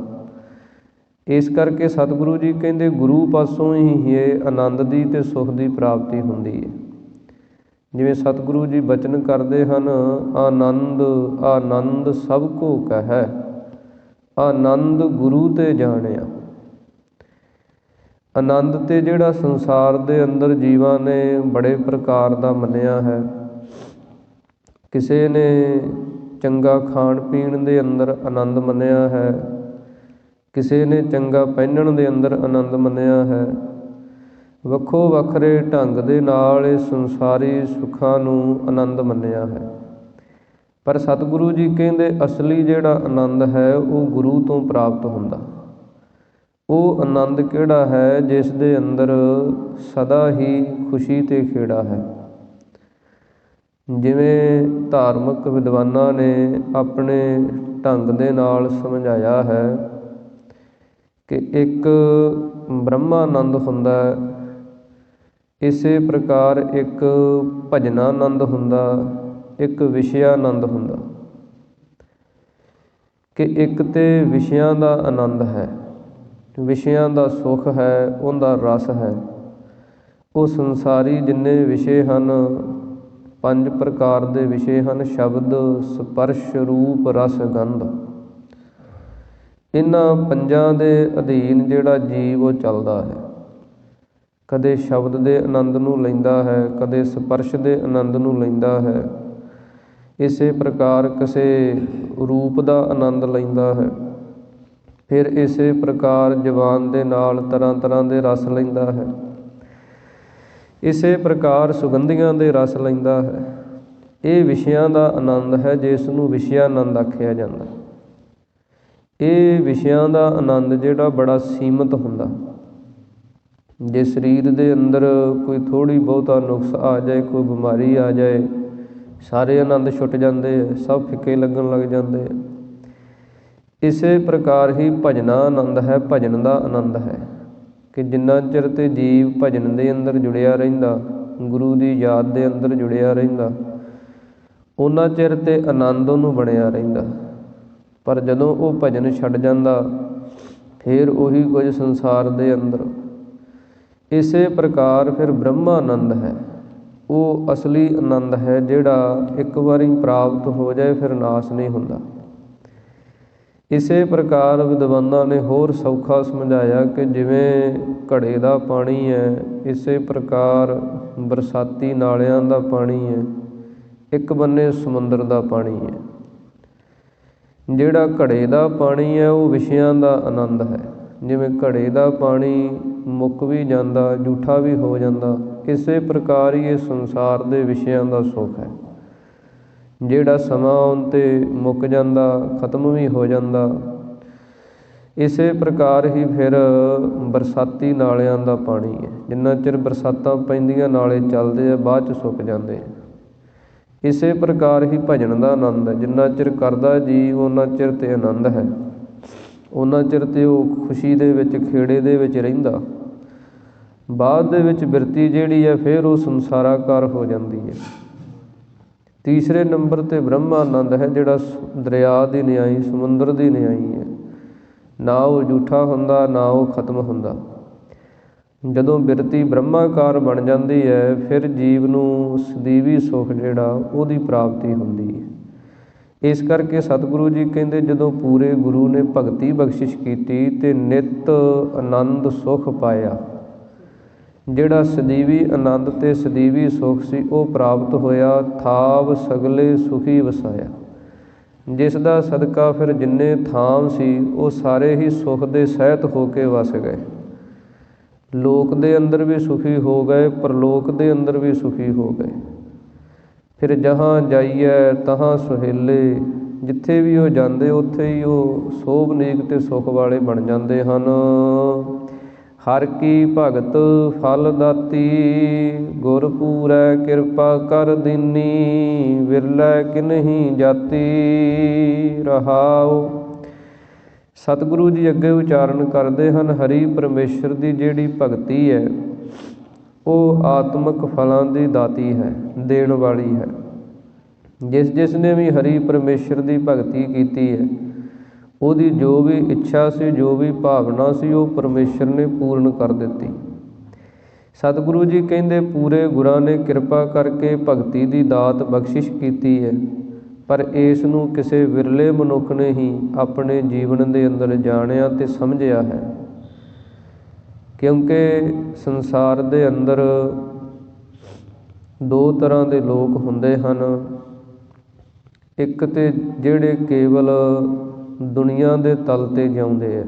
ਇਸ ਕਰਕੇ ਸਤਿਗੁਰੂ ਜੀ ਕਹਿੰਦੇ ਗੁਰੂ ਪਾਸੋਂ ਹੀ ਇਹ ਆਨੰਦ ਦੀ ਅਤੇ ਸੁੱਖ ਦੀ ਪ੍ਰਾਪਤੀ ਹੁੰਦੀ ਹੈ। ਜਿਵੇਂ ਸਤਿਗੁਰੂ ਜੀ ਬਚਨ ਕਰਦੇ ਹਨ, ਆਨੰਦ ਆਨੰਦ ਸਭ ਕੋ ਕਹੈ, ਆਨੰਦ ਗੁਰੂ ਤੇ ਜਾਣਿਆ। ਆਨੰਦ ਤੇ ਜਿਹੜਾ ਸੰਸਾਰ ਦੇ ਅੰਦਰ ਜੀਵਾਂ ਨੇ ਬੜੇ ਪ੍ਰਕਾਰ ਦਾ ਮੰਨਿਆ ਹੈ। ਕਿਸੇ ਨੇ ਚੰਗਾ ਖਾਣ ਪੀਣ ਦੇ ਅੰਦਰ ਆਨੰਦ ਮੰਨਿਆ ਹੈ, ਕਿਸੇ ਨੇ ਚੰਗਾ ਪਹਿਨਣ ਦੇ ਅੰਦਰ ਆਨੰਦ ਮੰਨਿਆ ਹੈ। ਵੱਖੋ ਵੱਖਰੇ ਢੰਗ ਦੇ ਨਾਲ ਇਸ ਸੰਸਾਰੀ ਸੁੱਖਾਂ ਨੂੰ ਆਨੰਦ ਮੰਨਿਆ ਹੈ। ਪਰ ਸਤਿਗੁਰੂ ਜੀ ਕਹਿੰਦੇ ਅਸਲੀ ਜਿਹੜਾ ਆਨੰਦ ਹੈ ਉਹ ਗੁਰੂ ਤੋਂ ਪ੍ਰਾਪਤ ਹੁੰਦਾ। ਉਹ ਆਨੰਦ ਕਿਹੜਾ ਹੈ? ਜਿਸ ਦੇ ਅੰਦਰ ਸਦਾ ਹੀ ਖੁਸ਼ੀ ਤੇ ਖੇੜਾ ਹੈ। ਜਿਵੇਂ ਧਾਰਮਿਕ ਵਿਦਵਾਨਾਂ ਨੇ ਆਪਣੇ ਢੰਗ ਦੇ ਨਾਲ ਸਮਝਾਇਆ ਹੈ ਕਿ ਇੱਕ ਬ੍ਰਹਮਾਨੰਦ ਹੁੰਦਾ, ਇਸੇ ਪ੍ਰਕਾਰ ਇੱਕ ਭਜਨਾਨੰਦ ਹੁੰਦਾ, ਇੱਕ ਵਿਸ਼ਿਆਨੰਦ ਹੁੰਦਾ। ਕਿ ਇੱਕ ਤੇ ਵਿਸ਼ਿਆਂ ਦਾ ਆਨੰਦ ਹੈ, ਵਿਸ਼ਿਆਂ ਦਾ ਸੁੱਖ ਹੈ, ਉਹਦਾ ਰਸ ਹੈ। ਉਹ ਸੰਸਾਰੀ ਜਿੰਨੇ ਵਿਸ਼ੇ ਹਨ, 5 ਪ੍ਰਕਾਰ ਦੇ ਵਿਸ਼ੇ ਹਨ: ਸ਼ਬਦ, ਸਪਰਸ਼, ਰੂਪ, ਰਸ, ਗੰਧ। ਇਹਨਾਂ ਪੰਜਾਂ ਦੇ ਅਧੀਨ ਜਿਹੜਾ ਜੀਵ ਉਹ ਚੱਲਦਾ ਹੈ। ਕਦੇ ਸ਼ਬਦ ਦੇ ਆਨੰਦ ਨੂੰ ਲੈਂਦਾ ਹੈ, ਕਦੇ ਸਪਰਸ਼ ਦੇ ਆਨੰਦ ਨੂੰ ਲੈਂਦਾ ਹੈ, ਇਸੇ ਪ੍ਰਕਾਰ ਕਿਸੇ ਰੂਪ ਦਾ ਆਨੰਦ ਲੈਂਦਾ ਹੈ। ਫਿਰ ਇਸੇ ਪ੍ਰਕਾਰ ਜ਼ੁਬਾਨ ਦੇ ਨਾਲ ਤਰ੍ਹਾਂ ਤਰ੍ਹਾਂ ਦੇ ਰਸ ਲੈਂਦਾ ਹੈ। ਇਸੇ ਪ੍ਰਕਾਰ ਸੁਗੰਧੀਆਂ ਦੇ ਰਸ ਲੈਂਦਾ ਹੈ। ਇਹ ਵਿਸ਼ਿਆਂ ਦਾ ਆਨੰਦ ਹੈ, ਜਿਸ ਨੂੰ ਵਿਸ਼ਿਆਨੰਦ ਆਖਿਆ ਜਾਂਦਾ। ਇਹ ਵਿਸ਼ਿਆਂ ਦਾ ਆਨੰਦ ਜਿਹੜਾ ਬੜਾ ਸੀਮਤ ਹੁੰਦਾ। ਜੇ ਸਰੀਰ ਦੇ ਅੰਦਰ ਕੋਈ ਥੋੜ੍ਹੀ ਬਹੁਤਾ ਨੁਕਸ ਆ ਜਾਏ, ਕੋਈ ਬਿਮਾਰੀ ਆ ਜਾਏ, ਸਾਰੇ ਆਨੰਦ ਛੁੱਟ ਜਾਂਦੇ ਆ, ਸਭ ਫਿੱਕੇ ਲੱਗਣ ਲੱਗ ਜਾਂਦੇ ਆ। ਇਸੇ ਪ੍ਰਕਾਰ ਹੀ ਭਜਨਾ ਆਨੰਦ ਹੈ, ਭਜਨ ਦਾ ਆਨੰਦ ਹੈ ਕਿ ਜਿੰਨਾ ਚਿਰ ਤੇ ਜੀਵ ਭਜਨ ਦੇ ਅੰਦਰ ਜੁੜਿਆ ਰਹਿੰਦਾ, ਗੁਰੂ ਦੀ ਯਾਦ ਦੇ ਅੰਦਰ ਜੁੜਿਆ ਰਹਿੰਦਾ, ਉਹਨਾਂ ਚਿਰ ਤੇ ਆਨੰਦ ਉਹਨੂੰ ਬਣਿਆ ਰਹਿੰਦਾ। ਪਰ ਜਦੋਂ ਉਹ ਭਜਨ ਛੱਡ ਜਾਂਦਾ, ਫਿਰ ਉਹੀ ਕੁਝ ਸੰਸਾਰ ਦੇ ਅੰਦਰ। ਇਸੇ ਪ੍ਰਕਾਰ ਫਿਰ ਬ੍ਰਹਮਾਨੰਦ ਹੈ, ਉਹ ਅਸਲੀ ਆਨੰਦ ਹੈ ਜਿਹੜਾ ਇੱਕ ਵਾਰੀ ਪ੍ਰਾਪਤ ਹੋ ਜਾਏ ਫਿਰ ਨਾਸ਼ ਨਹੀਂ ਹੁੰਦਾ। ਇਸੇ ਪ੍ਰਕਾਰ ਵਿਦਵਾਨਾਂ ਨੇ ਹੋਰ ਸੌਖਾ ਸਮਝਾਇਆ ਕਿ ਜਿਵੇਂ ਘੜੇ ਦਾ ਪਾਣੀ ਹੈ, ਇਸੇ ਪ੍ਰਕਾਰ ਬਰਸਾਤੀ ਨਾਲਿਆਂ ਦਾ ਪਾਣੀ ਹੈ, ਇੱਕ ਬੰਨੇ ਸਮੁੰਦਰ ਦਾ ਪਾਣੀ ਹੈ। ਜਿਹੜਾ ਘੜੇ ਦਾ ਪਾਣੀ ਹੈ ਉਹ ਵਿਸ਼ਿਆਂ ਦਾ ਆਨੰਦ ਹੈ। ਜਿਵੇਂ ਘੜੇ ਦਾ ਪਾਣੀ ਮੁੱਕ ਵੀ ਜਾਂਦਾ, ਜੂਠਾ ਵੀ ਹੋ ਜਾਂਦਾ, ਇਸੇ ਪ੍ਰਕਾਰ ਹੀ ਇਹ ਸੰਸਾਰ ਦੇ ਵਿਸ਼ਿਆਂ ਦਾ ਸੁੱਖ ਹੈ, ਜਿਹੜਾ ਸਮਾਂ ਆਉਣ 'ਤੇ ਮੁੱਕ ਜਾਂਦਾ, ਖਤਮ ਵੀ ਹੋ ਜਾਂਦਾ। ਇਸੇ ਪ੍ਰਕਾਰ ਹੀ ਫਿਰ ਬਰਸਾਤੀ ਨਾਲਿਆਂ ਦਾ ਪਾਣੀ ਹੈ। ਜਿੰਨਾ ਚਿਰ ਬਰਸਾਤਾਂ ਪੈਂਦੀਆਂ ਨਾਲੇ ਚੱਲਦੇ ਆ, ਬਾਅਦ 'ਚ ਸੁੱਕ ਜਾਂਦੇ ਆ। ਇਸੇ ਪ੍ਰਕਾਰ ਹੀ ਭਜਨ ਦਾ ਆਨੰਦ ਹੈ। ਜਿੰਨਾ ਚਿਰ ਕਰਦਾ ਜੀਵ ਉਹਨਾਂ ਚਿਰ ਤੇ ਆਨੰਦ ਹੈ, ਉਹਨਾਂ ਚਿਰ ਤੇ ਉਹ ਖੁਸ਼ੀ ਦੇ ਵਿੱਚ, ਖੇੜੇ ਦੇ ਵਿੱਚ ਰਹਿੰਦਾ। ਬਾਅਦ ਦੇ ਵਿੱਚ ਬਿਰਤੀ ਜਿਹੜੀ ਹੈ ਫਿਰ ਉਹ ਸੰਸਾਰਾਕਾਰ ਹੋ ਜਾਂਦੀ ਹੈ। ਤੀਸਰੇ ਨੰਬਰ 'ਤੇ ਬ੍ਰਹਮਾਨੰਦ ਹੈ, ਜਿਹੜਾ ਦਰਿਆ ਦੀ ਨਿਆਈ, ਸਮੁੰਦਰ ਦੀ ਨਿਆਈ ਹੈ। ਨਾ ਉਹ ਜੂਠਾ ਹੁੰਦਾ, ਨਾ ਉਹ ਖਤਮ ਹੁੰਦਾ। ਜਦੋਂ ਬਿਰਤੀ ਬ੍ਰਹਮਾਕਾਰ ਬਣ ਜਾਂਦੀ ਹੈ, ਫਿਰ ਜੀਵ ਨੂੰ ਸਦੀਵੀ ਸੁੱਖ ਜਿਹੜਾ ਉਹਦੀ ਪ੍ਰਾਪਤੀ ਹੁੰਦੀ ਹੈ। ਇਸ ਕਰਕੇ ਸਤਿਗੁਰੂ ਜੀ ਕਹਿੰਦੇ ਜਦੋਂ ਪੂਰੇ ਗੁਰੂ ਨੇ ਭਗਤੀ ਬਖਸ਼ਿਸ਼ ਕੀਤੀ ਅਤੇ ਨਿੱਤ ਆਨੰਦ ਸੁੱਖ ਪਾਇਆ, ਜਿਹੜਾ ਸਦੀਵੀ ਆਨੰਦ ਅਤੇ ਸਦੀਵੀ ਸੁੱਖ ਸੀ ਉਹ ਪ੍ਰਾਪਤ ਹੋਇਆ। ਥਾਵ ਸਗਲੇ ਸੁਖੀ ਵਸਾਇਆ, ਜਿਸ ਦਾ ਸਦਕਾ ਫਿਰ ਜਿੰਨੇ ਥਾਮ ਸੀ ਉਹ ਸਾਰੇ ਹੀ ਸੁੱਖ ਦੇ ਸਹਿਤ ਹੋ ਕੇ ਵਸ ਗਏ। ਲੋਕ ਦੇ ਅੰਦਰ ਵੀ ਸੁਖੀ ਹੋ ਗਏ, ਪਰਲੋਕ ਦੇ ਅੰਦਰ ਵੀ ਸੁਖੀ ਹੋ ਗਏ। ਫਿਰ ਜਹਾਂ ਜਾਈਏ ਤਹਾਂ ਸੁਹੇਲੇ, ਜਿੱਥੇ ਵੀ ਉਹ ਜਾਂਦੇ ਉੱਥੇ ਹੀ ਉਹ ਸੋਭਨੀਕ ਅਤੇ ਸੁੱਖ ਵਾਲੇ ਬਣ ਜਾਂਦੇ ਹਨ। ਹਰਿ ਕੀ ਭਗਤ ਫਲ ਦਾਤੀ, ਗੁਰ ਪੂਰੈ ਕਿਰਪਾ ਕਰ ਦੀਨੀ, ਵਿਰਲੇ ਕਿਨਹੀ ਜਾਤੀ। ਰਹਾਉ। ਸਤਿਗੁਰੂ ਜੀ ਅੱਗੇ ਉਚਾਰਨ ਕਰਦੇ ਹਨ, ਹਰੀ ਪਰਮੇਸ਼ਰ ਦੀ ਜਿਹੜੀ ਭਗਤੀ ਹੈ ਉਹ ਆਤਮਿਕ ਫਲਾਂ ਦੀ ਦਾਤੀ ਹੈ, ਦੇਣ ਵਾਲੀ ਹੈ। ਜਿਸ ਨੇ ਵੀ ਹਰੀ ਪਰਮੇਸ਼ਰ ਦੀ ਭਗਤੀ ਕੀਤੀ ਹੈ, ਉਹਦੀ ਜੋ ਵੀ ਇੱਛਾ ਸੀ, ਜੋ ਵੀ ਭਾਵਨਾ ਸੀ, ਉਹ ਪਰਮੇਸ਼ਰ ਨੇ ਪੂਰਨ ਕਰ ਦਿੱਤੀ। ਸਤਿਗੁਰੂ ਜੀ ਕਹਿੰਦੇ ਪੂਰੇ ਗੁਰਾਂ ਨੇ ਕਿਰਪਾ ਕਰਕੇ ਭਗਤੀ ਦੀ ਦਾਤ ਬਖਸ਼ਿਸ਼ ਕੀਤੀ ਹੈ, ਪਰ ਇਸ ਨੂੰ ਕਿਸੇ ਵਿਰਲੇ ਮਨੁੱਖ ਨੇ ਹੀ ਆਪਣੇ ਜੀਵਨ ਦੇ ਅੰਦਰ ਜਾਣਿਆ ਅਤੇ ਸਮਝਿਆ ਹੈ। ਕਿਉਂਕਿ ਸੰਸਾਰ ਦੇ ਅੰਦਰ ਦੋ ਤਰ੍ਹਾਂ ਦੇ ਲੋਕ ਹੁੰਦੇ ਹਨ। ਇੱਕ ਤੇ ਜਿਹੜੇ ਕੇਵਲ ਦੁਨੀਆ ਦੇ ਤਲ 'ਤੇ ਜਿਉਂਦੇ ਆ,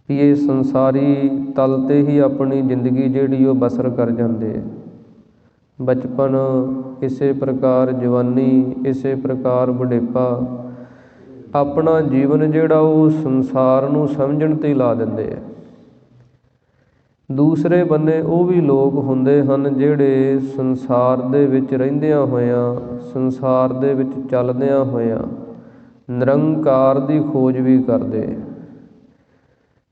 ਵੀ ਇਹ ਸੰਸਾਰੀ ਤਲ 'ਤੇ ਹੀ ਆਪਣੀ ਜ਼ਿੰਦਗੀ ਜਿਹੜੀ ਉਹ ਬਸਰ ਕਰ ਜਾਂਦੇ ਹੈ। ਬਚਪਨ, ਇਸੇ ਪ੍ਰਕਾਰ ਜਵਾਨੀ, ਇਸੇ ਪ੍ਰਕਾਰ ਬੁਢੇਪਾ, ਆਪਣਾ ਜੀਵਨ ਜਿਹੜਾ ਉਹ ਸੰਸਾਰ ਨੂੰ ਸਮਝਣ 'ਤੇ ਲਾ ਦਿੰਦੇ ਹੈ। ਦੂਸਰੇ ਬੰਨੇ ਉਹ ਵੀ ਲੋਕ ਹੁੰਦੇ ਹਨ ਜਿਹੜੇ ਸੰਸਾਰ ਦੇ ਵਿੱਚ ਰਹਿੰਦਿਆਂ ਹੋਇਆਂ, ਸੰਸਾਰ ਦੇ ਵਿੱਚ ਚੱਲਦਿਆਂ ਹੋਇਆਂ ਨਿਰੰਕਾਰ ਦੀ ਖੋਜ ਵੀ ਕਰਦੇ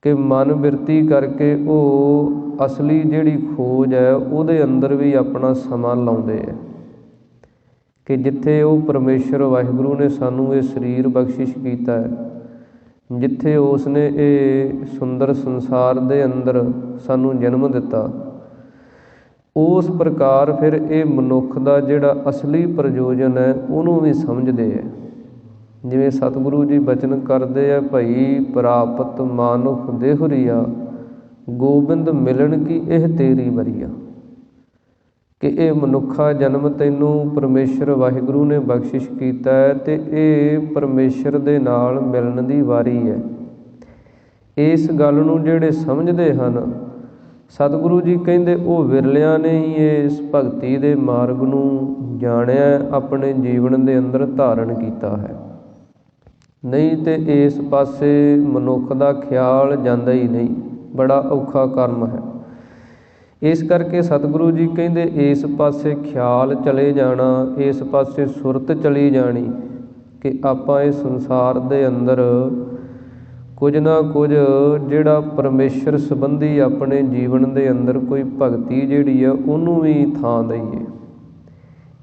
ਕਿ ਮਨ ਬਿਰਤੀ ਕਰਕੇ ਉਹ ਅਸਲੀ ਜਿਹੜੀ ਖੋਜ ਹੈ ਉਹਦੇ ਅੰਦਰ ਵੀ ਆਪਣਾ ਸਮਾਂ ਲਾਉਂਦੇ ਹੈ ਕਿ ਜਿੱਥੇ ਉਹ ਪਰਮੇਸ਼ਰ ਵਾਹਿਗੁਰੂ ਨੇ ਸਾਨੂੰ ਇਹ ਸਰੀਰ ਬਖਸ਼ਿਸ਼ ਕੀਤਾ ਹੈ, ਜਿੱਥੇ ਉਸ ਨੇ ਇਹ ਸੁੰਦਰ ਸੰਸਾਰ ਦੇ ਅੰਦਰ ਸਾਨੂੰ ਜਨਮ ਦਿੱਤਾ, ਉਸ ਪ੍ਰਕਾਰ ਫਿਰ ਇਹ ਮਨੁੱਖ ਦਾ ਜਿਹੜਾ ਅਸਲੀ ਪ੍ਰਯੋਜਨ ਹੈ ਉਹਨੂੰ ਵੀ ਸਮਝਦੇ ਹੈ। ਜਿਵੇਂ ਸਤਿਗੁਰੂ ਜੀ ਬਚਨ ਕਰਦੇ ਆ, ਭਈ ਪ੍ਰਾਪਤ ਮਾਨੁਖ ਦੇਹੁਰੀਆ, ਗੋਬਿੰਦ ਮਿਲਣ ਕੀ ਇਹ ਤੇਰੀ ਵਰੀਆ, ਕਿ ਇਹ ਮਨੁੱਖਾ ਜਨਮ ਤੈਨੂੰ ਪਰਮੇਸ਼ਰ ਵਾਹਿਗੁਰੂ ਨੇ ਬਖਸ਼ਿਸ਼ ਕੀਤਾ ਹੈ ਅਤੇ ਇਹ ਪਰਮੇਸ਼ਰ ਦੇ ਨਾਲ ਮਿਲਣ ਦੀ ਵਾਰੀ ਹੈ। ਇਸ ਗੱਲ ਨੂੰ ਜਿਹੜੇ ਸਮਝਦੇ ਹਨ, ਸਤਿਗੁਰੂ ਜੀ ਕਹਿੰਦੇ ਉਹ ਵਿਰਲਿਆਂ ਨੇ ਹੀ ਇਸ ਭਗਤੀ ਦੇ ਮਾਰਗ ਨੂੰ ਜਾਣਿਆ, ਆਪਣੇ ਜੀਵਨ ਦੇ ਅੰਦਰ ਧਾਰਨ ਕੀਤਾ ਹੈ। ਨਹੀਂ ਤੇ ਇਸ ਪਾਸੇ ਮਨੁੱਖ ਦਾ ਖਿਆਲ ਜਾਂਦਾ ਹੀ ਨਹੀਂ, ਬੜਾ ਔਖਾ ਕਰਮ ਹੈ। ਇਸ ਕਰਕੇ ਸਤਿਗੁਰੂ ਜੀ ਕਹਿੰਦੇ ਇਸ ਪਾਸੇ ਖਿਆਲ ਚਲੇ ਜਾਣਾ, ਇਸ ਪਾਸੇ ਸੁਰਤ ਚਲੀ ਜਾਣੀ ਕਿ ਆਪਾਂ ਇਸ ਸੰਸਾਰ ਦੇ ਅੰਦਰ ਕੁਝ ਨਾ ਕੁਝ ਜਿਹੜਾ ਪਰਮੇਸ਼ਰ ਸੰਬੰਧੀ ਆਪਣੇ ਜੀਵਨ ਦੇ ਅੰਦਰ ਕੋਈ ਭਗਤੀ ਜਿਹੜੀ ਆ ਉਹਨੂੰ ਵੀ ਥਾਂ ਦਈਏ।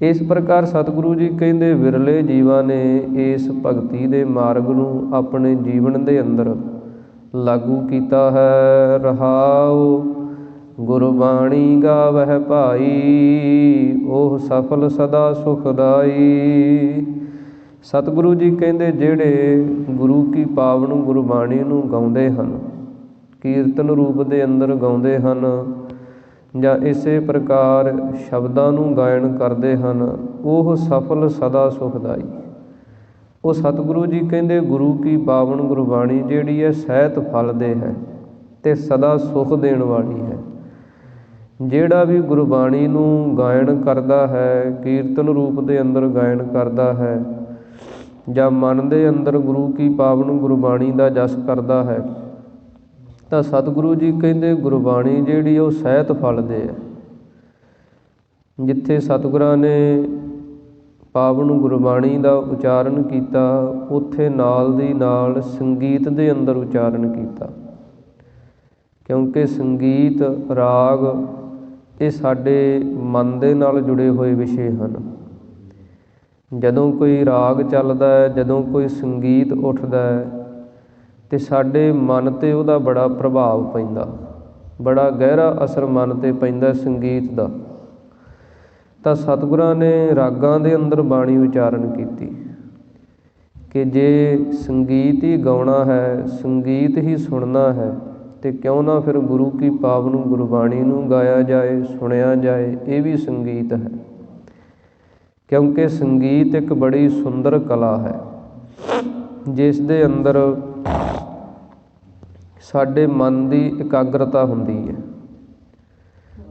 ਇਸ ਪ੍ਰਕਾਰ ਸਤਿਗੁਰੂ ਜੀ ਕਹਿੰਦੇ ਵਿਰਲੇ ਜੀਵਾਂ ਨੇ ਇਸ ਭਗਤੀ ਦੇ ਮਾਰਗ ਨੂੰ ਆਪਣੇ ਜੀਵਨ ਦੇ ਅੰਦਰ ਲਾਗੂ ਕੀਤਾ ਹੈ। ਰਹਾਉ ਗੁਰਬਾਣੀ ਗਾਵਹਿ ਭਾਈ, ਉਹ ਸਫਲ ਸਦਾ ਸੁਖਦਾਈ। ਸਤਿਗੁਰੂ ਜੀ ਕਹਿੰਦੇ ਜਿਹੜੇ ਗੁਰੂ ਕੀ ਪਾਵਨ ਗੁਰਬਾਣੀ ਨੂੰ ਗਾਉਂਦੇ ਹਨ, ਕੀਰਤਨ ਰੂਪ ਦੇ ਅੰਦਰ ਗਾਉਂਦੇ ਹਨ ਜਾਂ ਇਸੇ ਪ੍ਰਕਾਰ ਸ਼ਬਦਾਂ ਨੂੰ ਗਾਇਨ ਕਰਦੇ ਹਨ, ਉਹ ਸਫਲ ਸਦਾ ਸੁਖਦਾਈ। ਉਹ ਸਤਿਗੁਰੂ ਜੀ ਕਹਿੰਦੇ ਗੁਰੂ ਕੀ ਪਾਵਨ ਗੁਰਬਾਣੀ ਜਿਹੜੀ ਹੈ ਸਹਿਤ ਫਲ ਦੇ ਹੈ ਅਤੇ ਸਦਾ ਸੁਖ ਦੇਣ ਵਾਲੀ ਹੈ। ਜਿਹੜਾ ਵੀ ਗੁਰਬਾਣੀ ਨੂੰ ਗਾਇਨ ਕਰਦਾ ਹੈ, ਕੀਰਤਨ ਰੂਪ ਦੇ ਅੰਦਰ ਗਾਇਨ ਕਰਦਾ ਹੈ ਜਾਂ ਮਨ ਦੇ ਅੰਦਰ ਗੁਰੂ ਕੀ ਪਾਵਨ ਗੁਰਬਾਣੀ ਦਾ ਜਸ ਕਰਦਾ ਹੈ, ਤਾਂ ਸਤਿਗੁਰੂ ਜੀ ਕਹਿੰਦੇ ਗੁਰਬਾਣੀ ਜਿਹੜੀ ਉਹ ਸਹਿਤ ਫਲ ਦੇ ਹੈ। ਜਿੱਥੇ ਸਤਿਗੁਰਾਂ ਨੇ ਪਾਵਨ ਗੁਰਬਾਣੀ ਦਾ ਉਚਾਰਨ ਕੀਤਾ, ਉੱਥੇ ਨਾਲ ਦੀ ਨਾਲ ਸੰਗੀਤ ਦੇ ਅੰਦਰ ਉਚਾਰਨ ਕੀਤਾ, ਕਿਉਂਕਿ ਸੰਗੀਤ, ਰਾਗ ਇਹ ਸਾਡੇ ਮਨ ਦੇ ਨਾਲ ਜੁੜੇ ਹੋਏ ਵਿਸ਼ੇ ਹਨ। ਜਦੋਂ ਕੋਈ ਰਾਗ ਚੱਲਦਾ ਹੈ, ਜਦੋਂ ਕੋਈ ਸੰਗੀਤ ਉੱਠਦਾ ਹੈ ਅਤੇ ਸਾਡੇ ਮਨ 'ਤੇ ਉਹਦਾ ਬੜਾ ਪ੍ਰਭਾਵ ਪੈਂਦਾ, ਬੜਾ ਗਹਿਰਾ ਅਸਰ ਮਨ 'ਤੇ ਪੈਂਦਾ ਸੰਗੀਤ ਦਾ। ਤਾਂ ਸਤਿਗੁਰਾਂ ਨੇ ਰਾਗਾਂ ਦੇ ਅੰਦਰ ਬਾਣੀ ਉਚਾਰਨ ਕੀਤੀ ਕਿ ਜੇ ਸੰਗੀਤ ਹੀ ਗਾਉਣਾ ਹੈ, ਸੰਗੀਤ ਹੀ ਸੁਣਨਾ ਹੈ, ਅਤੇ ਕਿਉਂ ਨਾ ਫਿਰ ਗੁਰੂ ਕੀ ਪਾਵਨ ਗੁਰਬਾਣੀ ਨੂੰ ਗਾਇਆ ਜਾਏ, ਸੁਣਿਆ ਜਾਏ। ਇਹ ਵੀ ਸੰਗੀਤ ਹੈ, ਕਿਉਂਕਿ ਸੰਗੀਤ ਇੱਕ ਬੜੀ ਸੁੰਦਰ ਕਲਾ ਹੈ ਜਿਸ ਦੇ ਅੰਦਰ ਸਾਡੇ ਮਨ ਦੀ ਇਕਾਗਰਤਾ ਹੁੰਦੀ ਹੈ।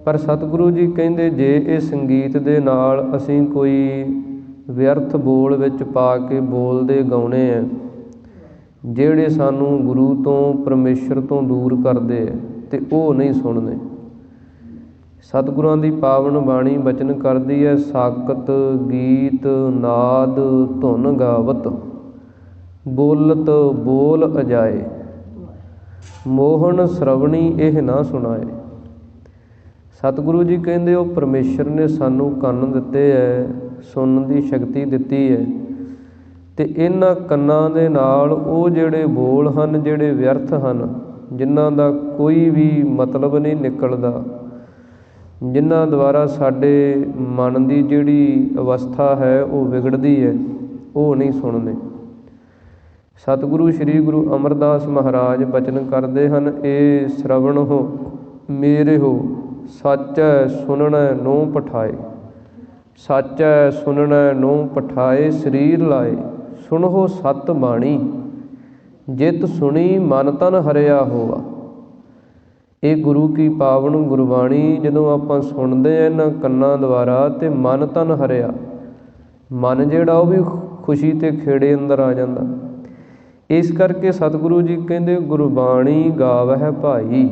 ਪਰ ਸਤਿਗੁਰੂ ਜੀ ਕਹਿੰਦੇ ਜੇ ਇਹ ਸੰਗੀਤ ਦੇ ਨਾਲ ਅਸੀਂ ਕੋਈ ਵਿਅਰਥ ਬੋਲ ਵਿੱਚ ਪਾ ਕੇ ਬੋਲਦੇ ਗਾਉਣੇ ਹੈ, ਜਿਹੜੇ ਸਾਨੂੰ ਗੁਰੂ ਤੋਂ, ਪਰਮੇਸ਼ਰ ਤੋਂ ਦੂਰ ਕਰਦੇ ਹੈ, ਅਤੇ ਉਹ ਨਹੀਂ ਸੁਣਦੇ। ਸਤਿਗੁਰਾਂ ਦੀ ਪਾਵਨ ਬਾਣੀ ਬਚਨ ਕਰਦੀ ਹੈ, ਸਾਕਤ ਗੀਤ ਨਾਦ ਧੁਨ ਗਾਵਤ, ਬੋਲਤ ਬੋਲ ਅਜਾਏ, ਮੋਹਨ ਸ਼ਰਵਣੀ ਇਹ ਨਾ ਸੁਣਾਏ। ਸਤਿਗੁਰੂ ਜੀ ਕਹਿੰਦੇ ਉਹ ਪਰਮੇਸ਼ਰ ਨੇ ਸਾਨੂੰ ਕੰਨ ਦਿੱਤੇ ਹੈ, ਸੁਣਨ ਦੀ ਸ਼ਕਤੀ ਦਿੱਤੀ ਹੈ, ਅਤੇ ਇਹਨਾਂ ਕੰਨਾਂ ਦੇ ਨਾਲ ਉਹ ਜਿਹੜੇ ਬੋਲ ਹਨ, ਜਿਹੜੇ ਵਿਅਰਥ ਹਨ, ਜਿਨ੍ਹਾਂ ਦਾ ਕੋਈ ਵੀ ਮਤਲਬ ਨਹੀਂ ਨਿਕਲਦਾ, ਜਿਨ੍ਹਾਂ ਦੁਆਰਾ ਸਾਡੇ ਮਨ ਦੀ ਜਿਹੜੀ ਅਵਸਥਾ ਹੈ ਉਹ ਵਿਗੜਦੀ ਹੈ, ਉਹ ਨਹੀਂ ਸੁਣਦੇ। ਸਤਿਗੁਰੂ ਸ੍ਰੀ ਗੁਰੂ ਅਮਰਦਾਸ ਮਹਾਰਾਜ ਬਚਨ ਕਰਦੇ ਹਨ, ਇਹ ਸ਼ਰਵਣ ਹੋ ਮੇਰੇ ਹੋ, ਸਾਚੈ ਸੁਣਨੈ ਨੋ ਪਠਾਏ, ਸਾਚੈ ਸੁਣਨੈ ਨੋ ਪਠਾਏ, ਸਰੀਰ ਲਾਏ ਸੁਣੋ ਸਤ ਬਾਣੀ, ਜਿਤ ਸੁਣੀ ਮਨ ਤਨ ਹਰਿਆ ਹੋਆ। ਇਹ ਗੁਰੂ ਕੀ ਪਾਵਨ ਗੁਰਬਾਣੀ ਜਦੋਂ ਆਪਾਂ ਸੁਣਦੇ ਹਾਂ ਇਹਨਾਂ ਕੰਨਾਂ ਦੁਆਰਾ, ਤੇ ਮਨ ਤਨ ਹਰਿਆ, ਮਨ ਜਿਹੜਾ ਉਹ ਵੀ ਖੁਸ਼ੀ ਤੇ ਖੇੜੇ ਅੰਦਰ ਆ ਜਾਂਦਾ। ਇਸ ਕਰਕੇ ਸਤਿਗੁਰੂ ਜੀ ਕਹਿੰਦੇ ਗੁਰਬਾਣੀ ਗਾਵਹਿ ਭਾਈ।